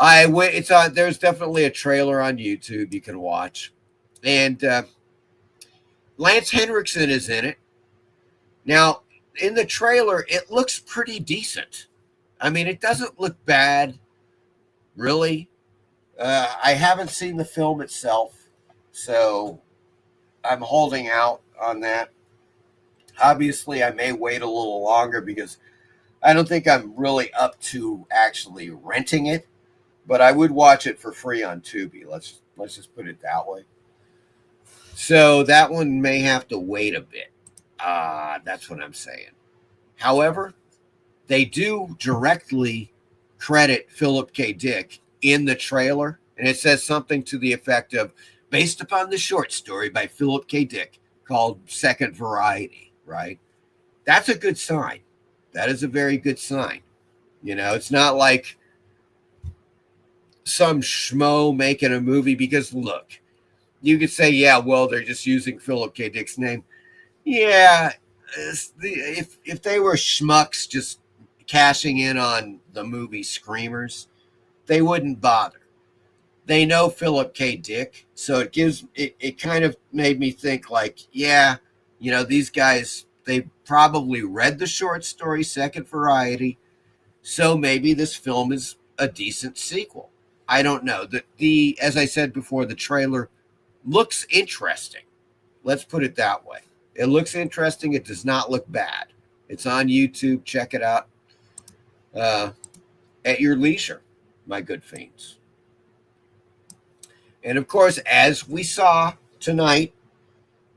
It's on. There's definitely a trailer on YouTube you can watch, and Lance Henriksen is in it. Now, in the trailer, it looks pretty decent. I mean, it doesn't look bad, really. I haven't seen the film itself, so I'm holding out on that. Obviously, I may wait a little longer because I don't think I'm really up to actually renting it, but I would watch it for free on Tuby. Let's just put it that way. So that one may have to wait a bit. That's what I'm saying. However, they do directly credit Philip K. Dick in the trailer, and it says something to the effect of, based upon the short story by Philip K. Dick called Second Variety, right? That's a good sign. That is a very good sign. It's not like some schmo making a movie because, look, you could say, yeah, well, they're just using Philip K. Dick's name. Yeah, if they were schmucks just cashing in on the movie Screamers, they wouldn't bother. They know Philip K. Dick, so it kind of made me think like, yeah, these guys they probably read the short story Second Variety, so maybe this film is a decent sequel. I don't know. As I said before, the trailer looks interesting. Let's put it that way. It looks interesting. It does not look bad. It's on YouTube. Check it out at your leisure, my good fiends. And of course, as we saw tonight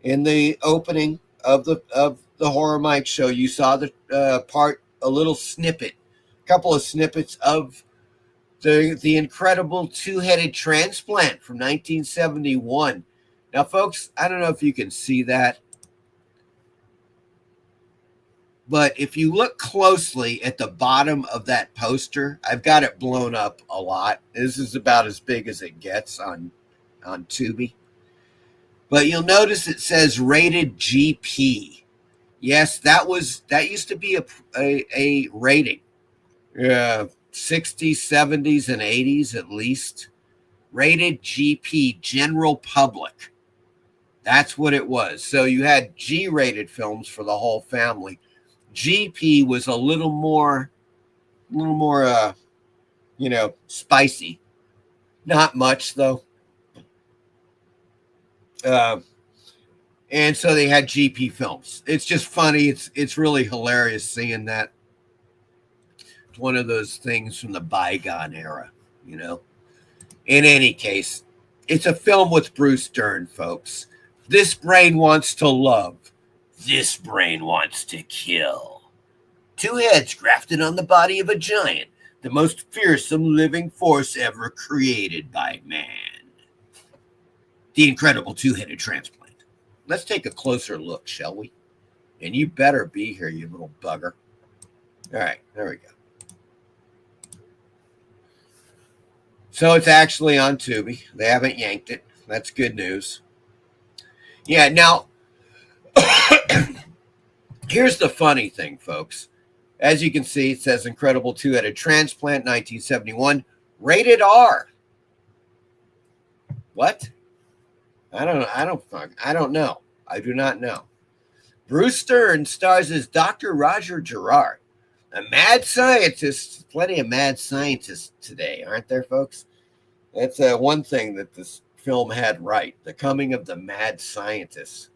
in the opening of the Horror Mike show, you saw the a little snippet, a couple of snippets of the incredible two-headed transplant from 1971. Now, folks, I don't know if you can see that, but if you look closely at the bottom of that poster, I've got it blown up a lot. This is about as big as it gets on Tuby. But you'll notice it says rated GP. Yes, that used to be a rating. 60s, 70s, and 80s at least. Rated GP, general public. That's what it was. So you had G-rated films for the whole family. GP was a little more, spicy. Not much, though. And so they had GP films. It's just funny. It's really hilarious seeing that. It's one of those things from the bygone era, you know. In any case, it's a film with Bruce Dern, folks. This brain wants to love. This brain wants to kill. Two heads grafted on the body of a giant, the most fearsome living force ever created by man. The incredible two-headed transplant. Let's take a closer look, shall we? And you better be here, you little bugger. All right, there we go. So it's actually on Tuby. They haven't yanked it. That's good news. Yeah, now, here's the funny thing, folks. As you can see, it says incredible two-headed transplant, 1971, rated R. What? I don't know. I do not know. Bruce Dern stars as Dr. Roger Gerard, a mad scientist. Plenty of mad scientists today, aren't there, folks? That's one thing that this film had right. The coming of the mad scientists.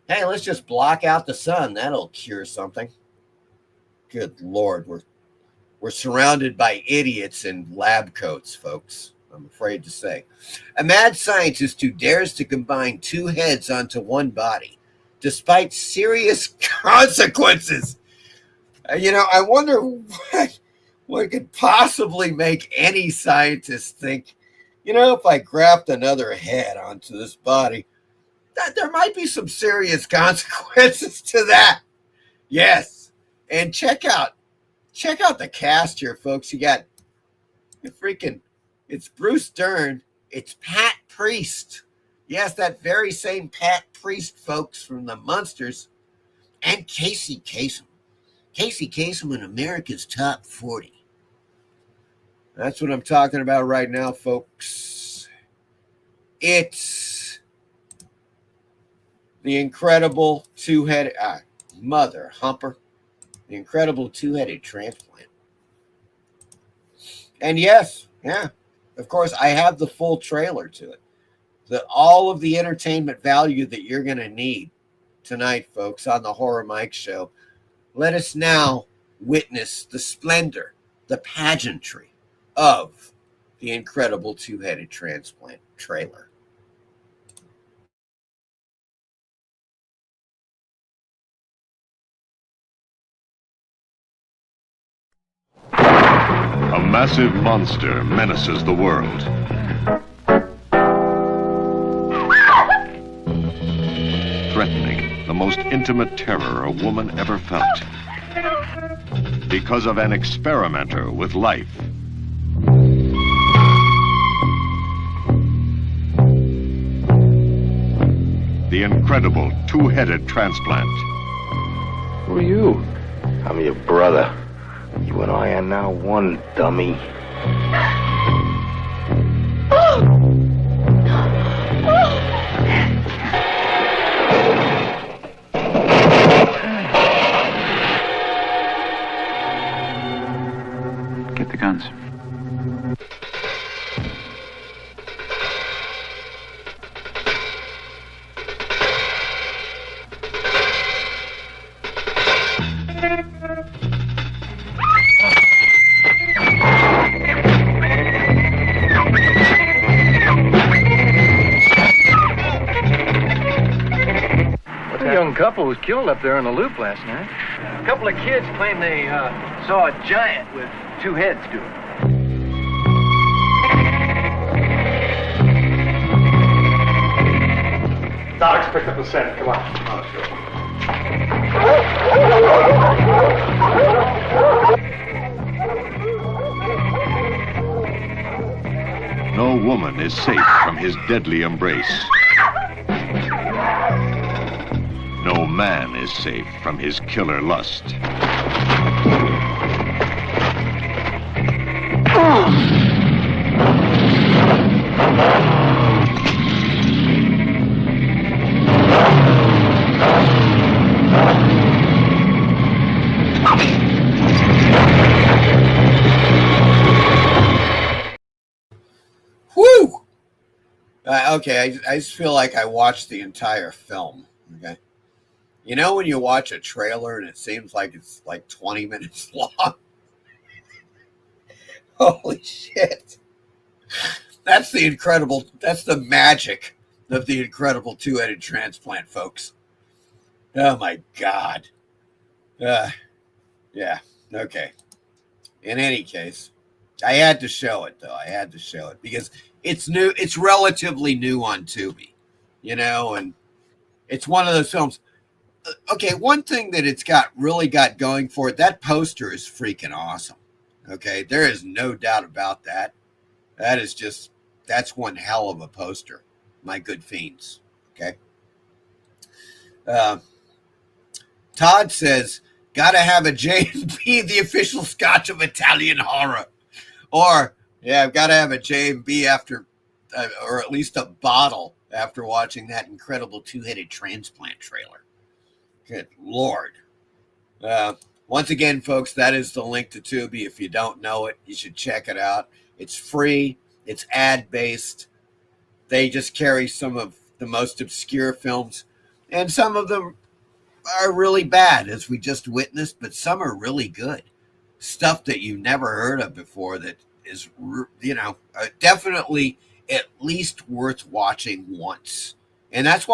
Hey, let's just block out the sun. That'll cure something. Good Lord, we're surrounded by idiots in lab coats, folks. I'm afraid to say. A mad scientist who dares to combine two heads onto one body, despite serious consequences. I wonder what could possibly make any scientist think, if I graft another head onto this body, that there might be some serious consequences to that. Yes. And check out the cast here, folks. You got it's Bruce Dern. It's Pat Priest. Yes, that very same Pat Priest, folks, from the Munsters. And Casey Kasem. Casey Kasem in America's Top 40. That's what I'm talking about right now, folks. It's the incredible two-headed... mother humper. The incredible two-headed transplant. And yes, yeah. Of course, I have the full trailer to it. All of the entertainment value that you're going to need tonight, folks, on the Horror Mike Show. Let us now witness the splendor, the pageantry of the incredible two-headed transplant trailer. A massive monster menaces the world. Threatening the most intimate terror a woman ever felt. Because of an experimenter with life. The incredible two-headed transplant. Who are you? I'm your brother. You and I are now one, dummy. couple was killed up there in the loop last night. A couple of kids claim they saw a giant with two heads to it. Doc's picked up the scent. Come on. Oh, sure. No woman is safe from his deadly embrace. No man is safe from his killer lust. Woo! Okay, I just feel like I watched the entire film. Okay. You know when you watch a trailer and it seems like it's like 20 minutes long? Holy shit. That's the magic of the incredible two-headed transplant, folks. Oh my God. Yeah, okay. In any case, I had to show it, though. I had to show it because it's new. It's relatively new on Tuby, and it's one of those films. Okay, one thing that it's really got going for it, that poster is freaking awesome. Okay, there is no doubt about that. That's one hell of a poster, my good fiends. Okay. Todd says, gotta have a J&B, the official scotch of Italian horror. Or, yeah, I've got to have a J&B after, or at least a bottle after watching that incredible two-headed transplant trailer. Good Lord. Once again, folks, that is the link to Tuby. If you don't know it, you should check it out. It's free. It's ad-based. They just carry some of the most obscure films, and some of them are really bad, as we just witnessed, but some are really good. Stuff that you've never heard of before that is, definitely at least worth watching once. And that's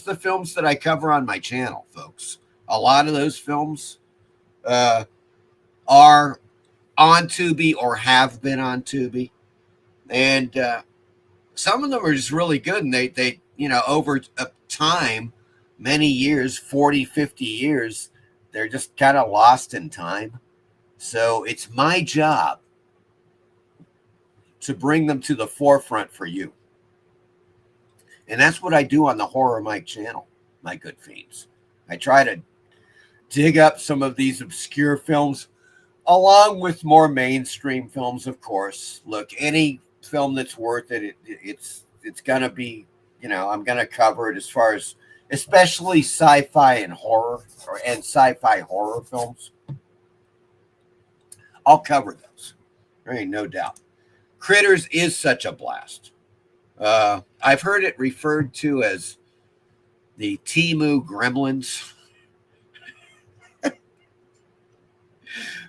the films that I cover on my channel, folks. A lot of those films are on Tuby or have been on Tuby. And some of them are just really good. And they over a time, many years, 40, 50 years, they're just kind of lost in time. So it's my job to bring them to the forefront for you. And that's what I do on the Horror Mike channel, my good fiends. I try to dig up some of these obscure films along with more mainstream films, of course. Look, any film that's worth it, it's going to be, I'm going to cover it as far as especially sci-fi and horror and sci-fi horror films. I'll cover those. There ain't no doubt. Critters is such a blast. I've heard it referred to as the Temu Gremlins.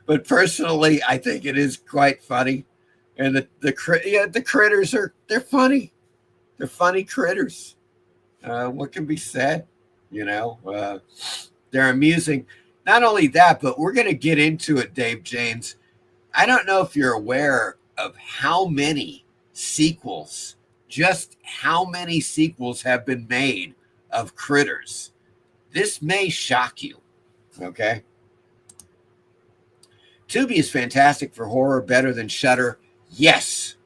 But personally, I think it is quite funny. And the critters they're funny. They're funny critters. What can be said? They're amusing. Not only that, but we're going to get into it, Dave James. I don't know if you're aware of how many sequels have been made of Critters. This may shock you, okay? Tuby is fantastic for horror, better than Shudder. Yes.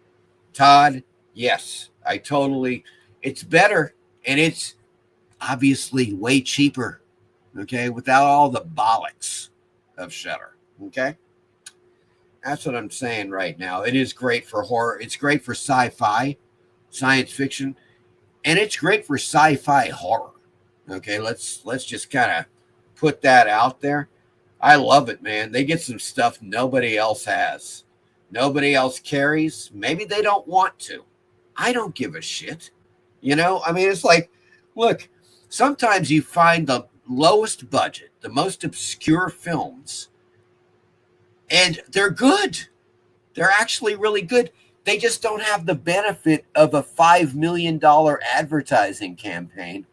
Todd, yes. It's better, and it's obviously way cheaper, okay, without all the bollocks of Shudder, okay? That's what I'm saying right now. It is great for horror. It's great for sci-fi, science fiction, and it's great for sci-fi horror. Okay, let's just kind of put that out there. I love it, man. They get some stuff nobody else has. Nobody else carries. Maybe they don't want to. I don't give a shit. It's like, look, sometimes you find the lowest budget, the most obscure films, and they're good. They're actually really good. They just don't have the benefit of a $5 million advertising campaign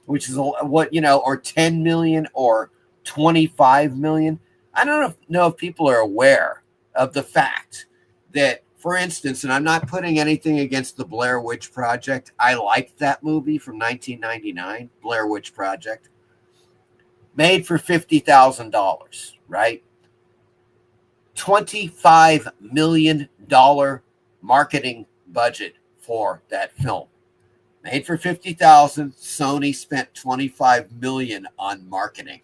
which is what, or 10 million or 25 million. I don't know if people are aware of the fact that, for instance, and I'm not putting anything against the Blair Witch Project. I liked that movie from 1999, Blair Witch Project. Made for $50,000, right? $25 million marketing budget for that film. Made for $50,000. Sony spent $25 million on marketing.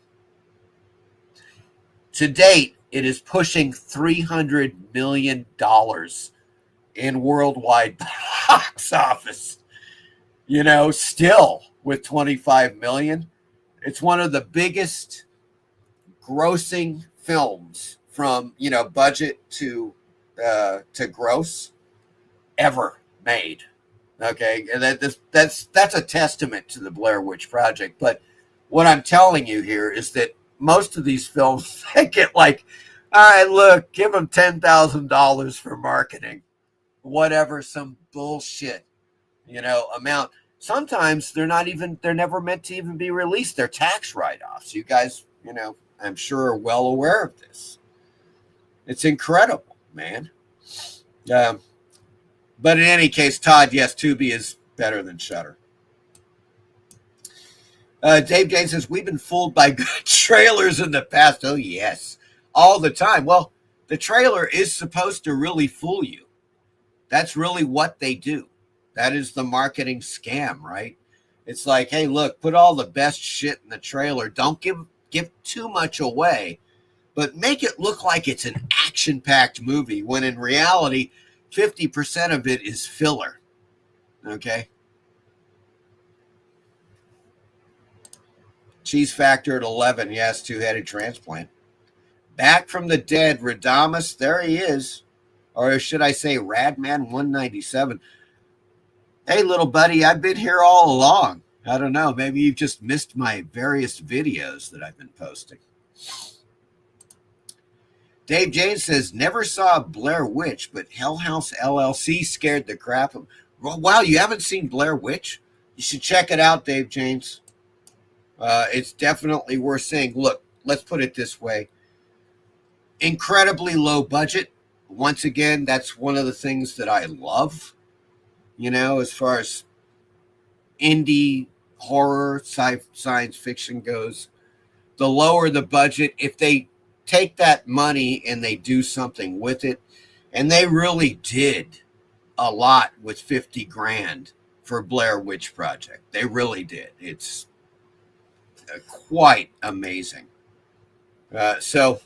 To date, it is pushing $300 million in worldwide box office. Still with $25 million. It's one of the biggest grossing films from, budget to gross ever made. Okay, and that's a testament to the Blair Witch Project. But what I'm telling you here is that most of these films, they get like, all right, look, give them $10,000 for marketing, whatever, some bullshit, amount. Sometimes they're never meant to even be released. They're tax write-offs. You guys, I'm sure are well aware of this. It's incredible, man. But in any case, Todd, yes, Tuby is better than Shudder. Dave Jane says, we've been fooled by good trailers in the past. Oh, yes, all the time. Well, the trailer is supposed to really fool you. That's really what they do. That is the marketing scam, right? It's like, hey, look, put all the best shit in the trailer. Don't give too much away, but make it look like it's an action-packed movie, when in reality, 50% of it is filler. Okay? Cheese Factor at 11. Yes, two-headed transplant. Back from the dead, Radamus, there he is. Or should I say Radman 197. Hey, little buddy, I've been here all along. I don't know. Maybe you've just missed my various videos that I've been posting. Dave James says, never saw Blair Witch, but Hell House LLC scared the crap of. Wow, you haven't seen Blair Witch? You should check it out, Dave James. It's definitely worth seeing. Look, let's put it this way. Incredibly low budget. Once again, that's one of the things that I love, as far as indie horror, science fiction goes. The lower the budget, if they take that money and they do something with it, and they really did a lot with 50 grand for Blair Witch Project. They really did. It's quite amazing. So,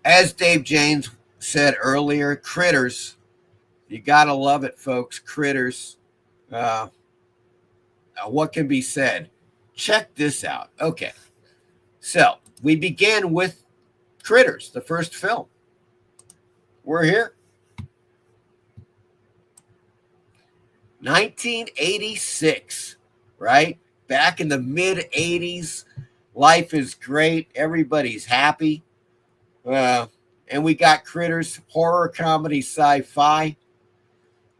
as Dave James said earlier, Critters, you gotta love it, folks. Critters. What can be said? Check this out. Okay, so we began with Critters, the first film. We're here. 1986, right? Back in the mid-80s. Life is great. Everybody's happy. And we got Critters, horror, comedy, sci-fi.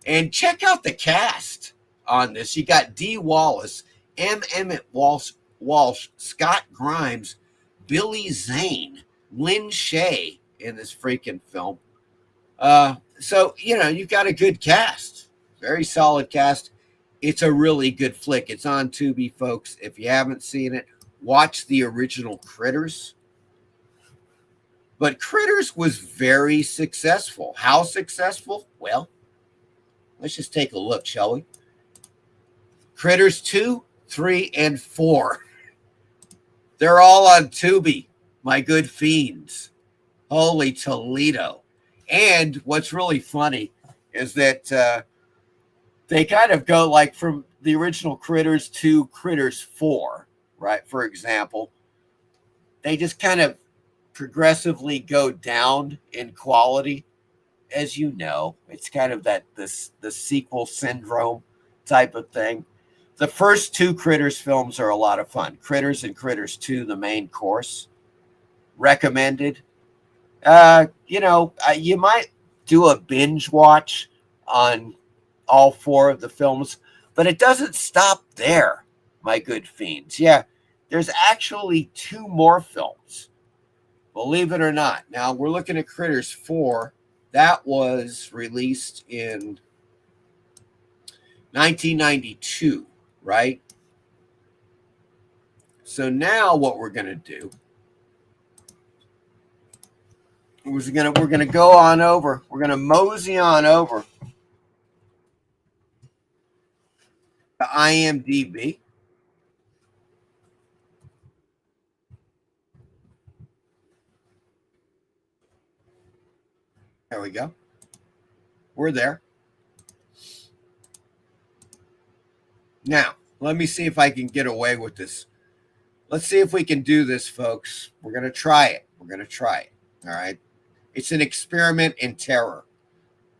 And check out the cast on this. You got Dee Wallace, M. Emmett Walsh, Scott Grimes, Billy Zane, Lynn Shay in this freaking film. So, you've got a good cast. Very solid cast. It's a really good flick. It's on Tubi, folks. If you haven't seen it, watch the original Critters. But Critters was very successful. How successful? Well, let's just take a look, shall we? Critters 2, 3, and 4. They're all on Tubi, my good fiends. Holy Toledo. And what's really funny is that they kind of go like from the original Critters to Critters 4, right? For example, they just kind of progressively go down in quality. As you know, it's kind of the sequel syndrome type of thing. The first two Critters films are a lot of fun. Critters and Critters 2, the main course. Recommended. You might do a binge watch on all four of the films, but it doesn't stop there. my good fiends. Yeah, there's actually 2 more films, believe it or not. Now, we're looking at Critters 4. That was released in 1992, right? So now what we're going to do is we're going to go on over. We're going to mosey on over to IMDb. There we go. We're there. Now, let me see if I can get away with this. Let's see if we can do this, folks. We're going to try it. We're going to try it. All right. It's an experiment in terror.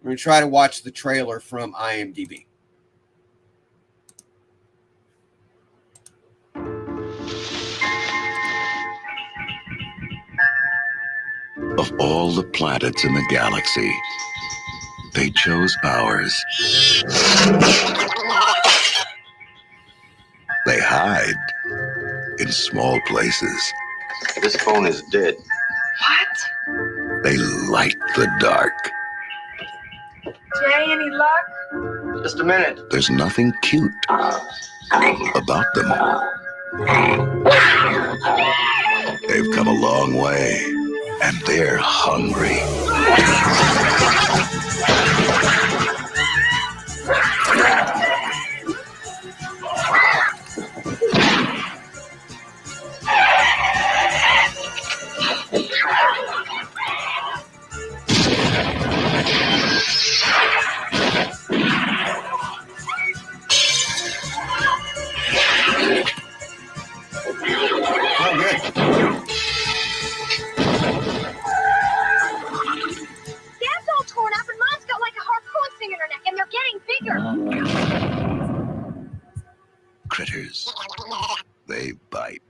We're going to try to watch the trailer from IMDb. Of all the planets in the galaxy, they chose ours. They hide in small places. This phone is dead. What? They light the dark. Jay, any luck? Just a minute. There's nothing cute about them. They've come a long way, and they're hungry. Critters. They bite.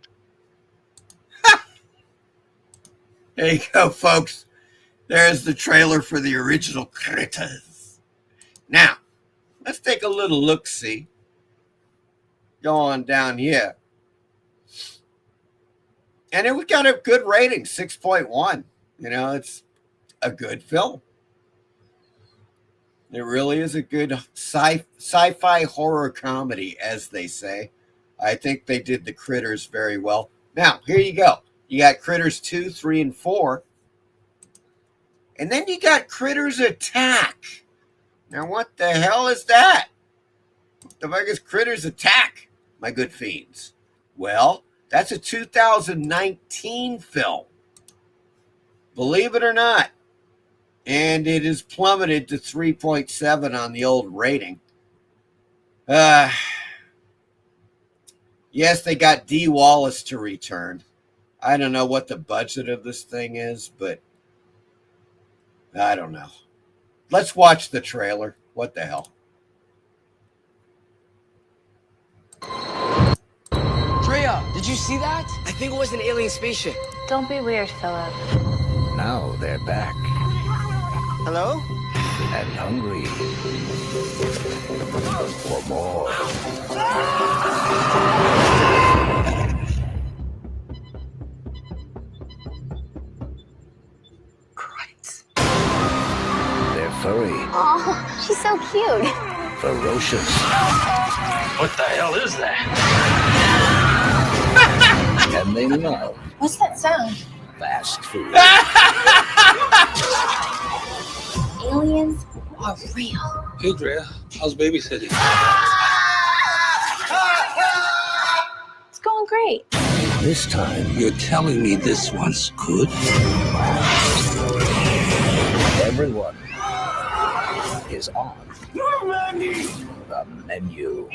There you go, folks. There's the trailer for the original Critters. Now, let's take a little look-see. Go on down here. And it got a good rating, 6.1. You know, it's a good film. It really is a good sci-fi horror comedy, as they say. I think they did the Critters very well. Now, here you go. You got Critters 2, 3, and 4. And then you got Critters Attack. Now, what the hell is that? What the fuck is Critters Attack, my good fiends? Well, that's a 2019 film. Believe it or not. And it is plummeted to 3.7 on the old rating. Yes, they got Dee Wallace to return. I don't know what the budget of this thing is, but I don't know. Let's watch the trailer. What the hell? Freya, did you see that? I think it was an alien spaceship. Don't be weird, Philip. Now they're back. Hello? And hungry for more. Christ. They're furry. Oh, she's so cute. Ferocious. What the hell is that? And they love What's that sound? fast food. Aliens are real. Hey, Drea. How's babysitting? It's going great. This time, You're telling me this one's good? everyone is on the menu.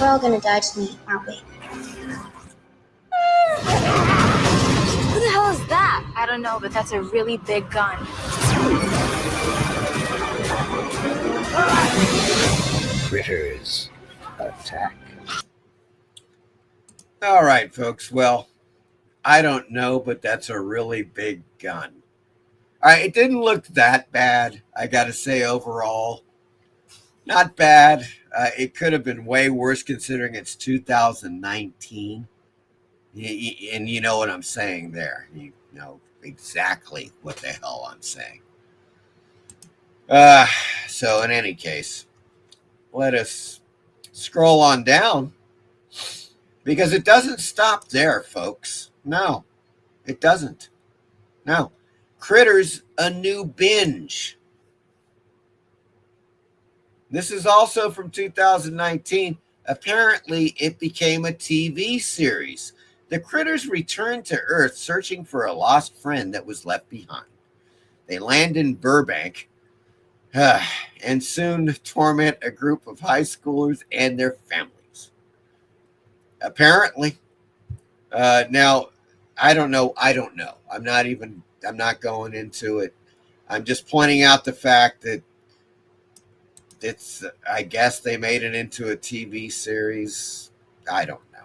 We're all gonna die tonight, aren't we? Who the hell is that? I don't know, but that's a really big gun. Critters Attack. All right, folks. Well, I don't know, but that's a really big gun. All right, it didn't look that bad, I got to say, overall. Not bad. It could have been way worse considering it's 2019. And you know what I'm saying there. You know exactly what the hell I'm saying. So in any case, let us scroll on down because it doesn't stop there, folks. No, it doesn't. No. Critters, a new binge. This is also from 2019. Apparently, it became a TV series. The critters return to Earth searching for a lost friend that was left behind. They land in Burbank and soon torment a group of high schoolers and their families. Apparently. Now, I don't know. I'm not going into it. I'm just pointing out the fact that I guess they made it into a TV series. I don't know.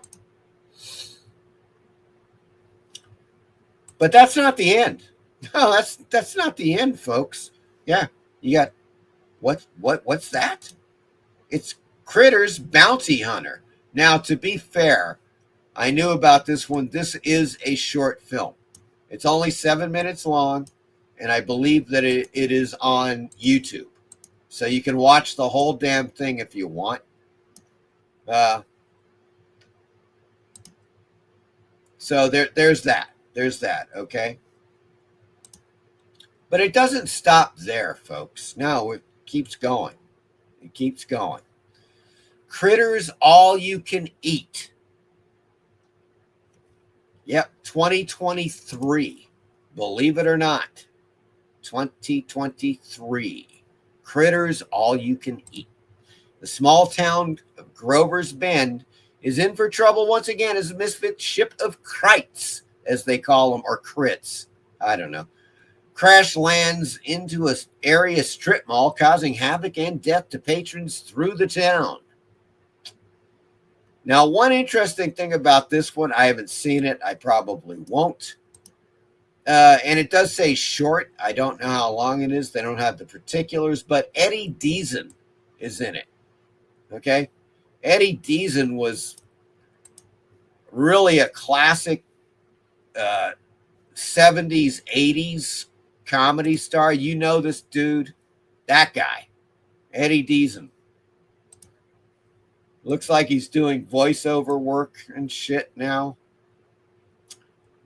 But that's not the end. No, that's not the end, folks. Yeah, you got what's that? It's Critters Bounty Hunter. Now, to be fair, I knew about this one. This is a short film. It's only 7 minutes long, and I believe that it is on YouTube. So you can watch the whole damn thing if you want. So there's that. There's that, okay? But it doesn't stop there, folks. No, it keeps going. It keeps going. Critters All You Can Eat. Yep, 2023. Believe it or not. 2023. Critters All You Can Eat. The small town of Grover's Bend is in for trouble once again as a misfit ship of krites, as they call them, or crits. I don't know. Crash lands into an area strip mall, causing havoc and death to patrons through the town. Now, one interesting thing about this one, I haven't seen it. I probably won't. And it does say short. I don't know how long it is. They don't have the particulars, but Eddie Deason is in it. Okay? Eddie Deason was really a classic 70s, 80s comedy star. You know this dude, that guy, Eddie Deason. Looks like he's doing voiceover work and shit now.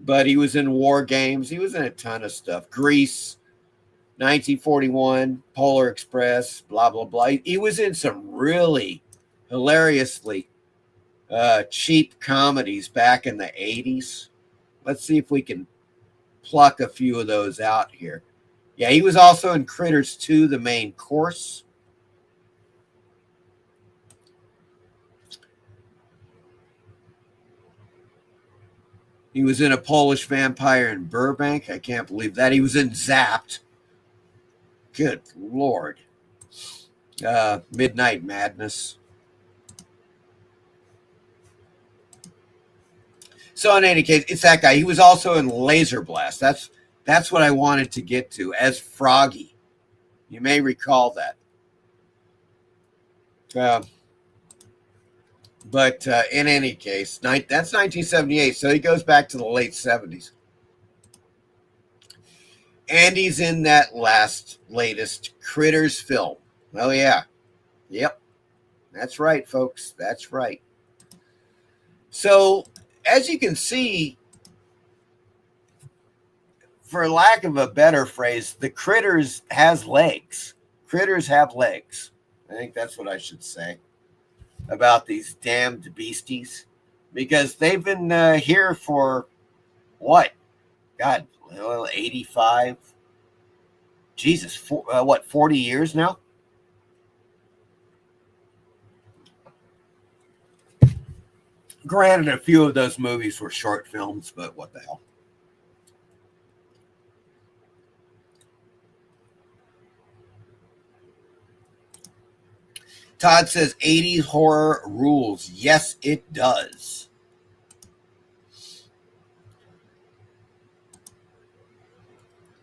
But he was in War Games. He was in a ton of stuff. Grease, 1941, Polar Express, blah, blah, blah. He was in some really hilariously cheap comedies back in the 80s. Let's see if we can pluck a few of those out here. Yeah, he was also in Critters 2, The Main Course. He was in A Polish Vampire in Burbank. I can't believe that. He was in Zapped. Good Lord. Midnight Madness. So in any case, it's that guy. He was also in Laser Blast. That's what I wanted to get to, as Froggy. You may recall that. But in any case, that's 1978, so he goes back to the late 70s. And he's in that latest Critters film. Oh, yeah. Yep. That's right, folks. That's right. So, as you can see, for lack of a better phrase, the Critters has legs. Critters have legs. I think that's what I should say about these damned beasties, because they've been here for what? God, 85? Jesus, 40 years now? Granted, a few of those movies were short films, but what the hell? Todd says 80s horror rules. Yes, it does.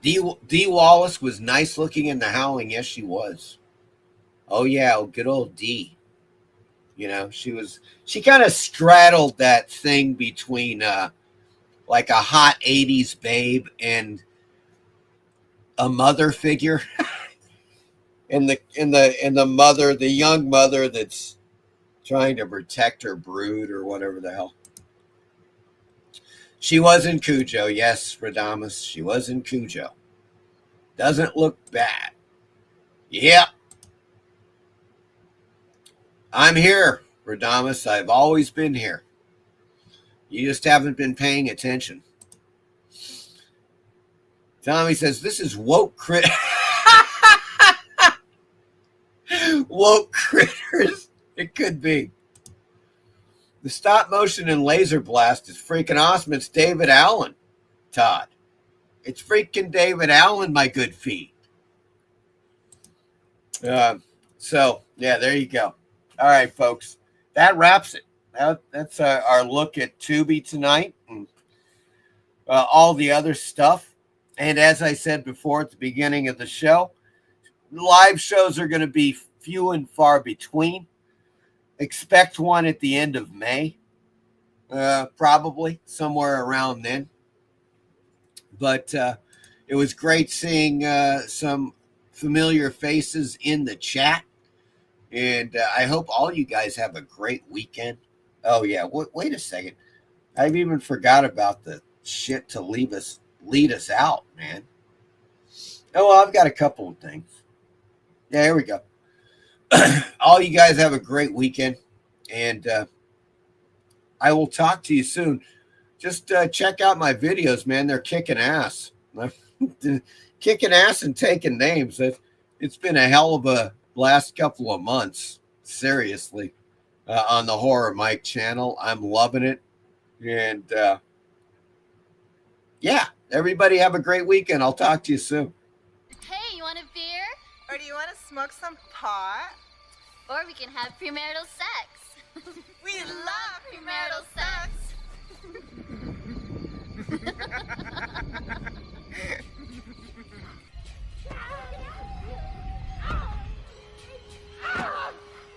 Dee Wallace was nice looking in The Howling. Yes, she was. Oh, yeah. Good old Dee. You know, she kind of straddled that thing between like a hot 80s babe and a mother figure. and the mother, the young mother that's trying to protect her brood or whatever the hell. She was in Cujo, yes, Radamus. She was in Cujo. Doesn't look bad. Yep. I'm here, Radamus. I've always been here. You just haven't been paying attention. Tommy says, this is woke woke critters. It could be. The stop motion in Laser Blast is freaking awesome. It's David Allen, Todd. It's freaking David Allen, my good feet. So, yeah, there you go. All right, folks. That wraps it. That's our look at Tuby tonight and all the other stuff. And as I said before at the beginning of the show, live shows are going to be few and far between. Expect one at the end of May, probably somewhere around then. But it was great seeing some familiar faces in the chat. And I hope all you guys have a great weekend. Oh, yeah. Wait a second. I've even forgot about the shit to lead us out, man. Oh, well, I've got a couple of things. Yeah, here we go. All you guys have a great weekend. And I will talk to you soon. Just check out my videos, man. They're kicking ass. Kicking ass and taking names. It's been a hell of a last couple of months. Seriously. On the Horror Mike channel. I'm loving it. And yeah, everybody have a great weekend. I'll talk to you soon. Hey, you want a beer? Or do you want to smoke some pot? Or we can have premarital sex. We love premarital sex.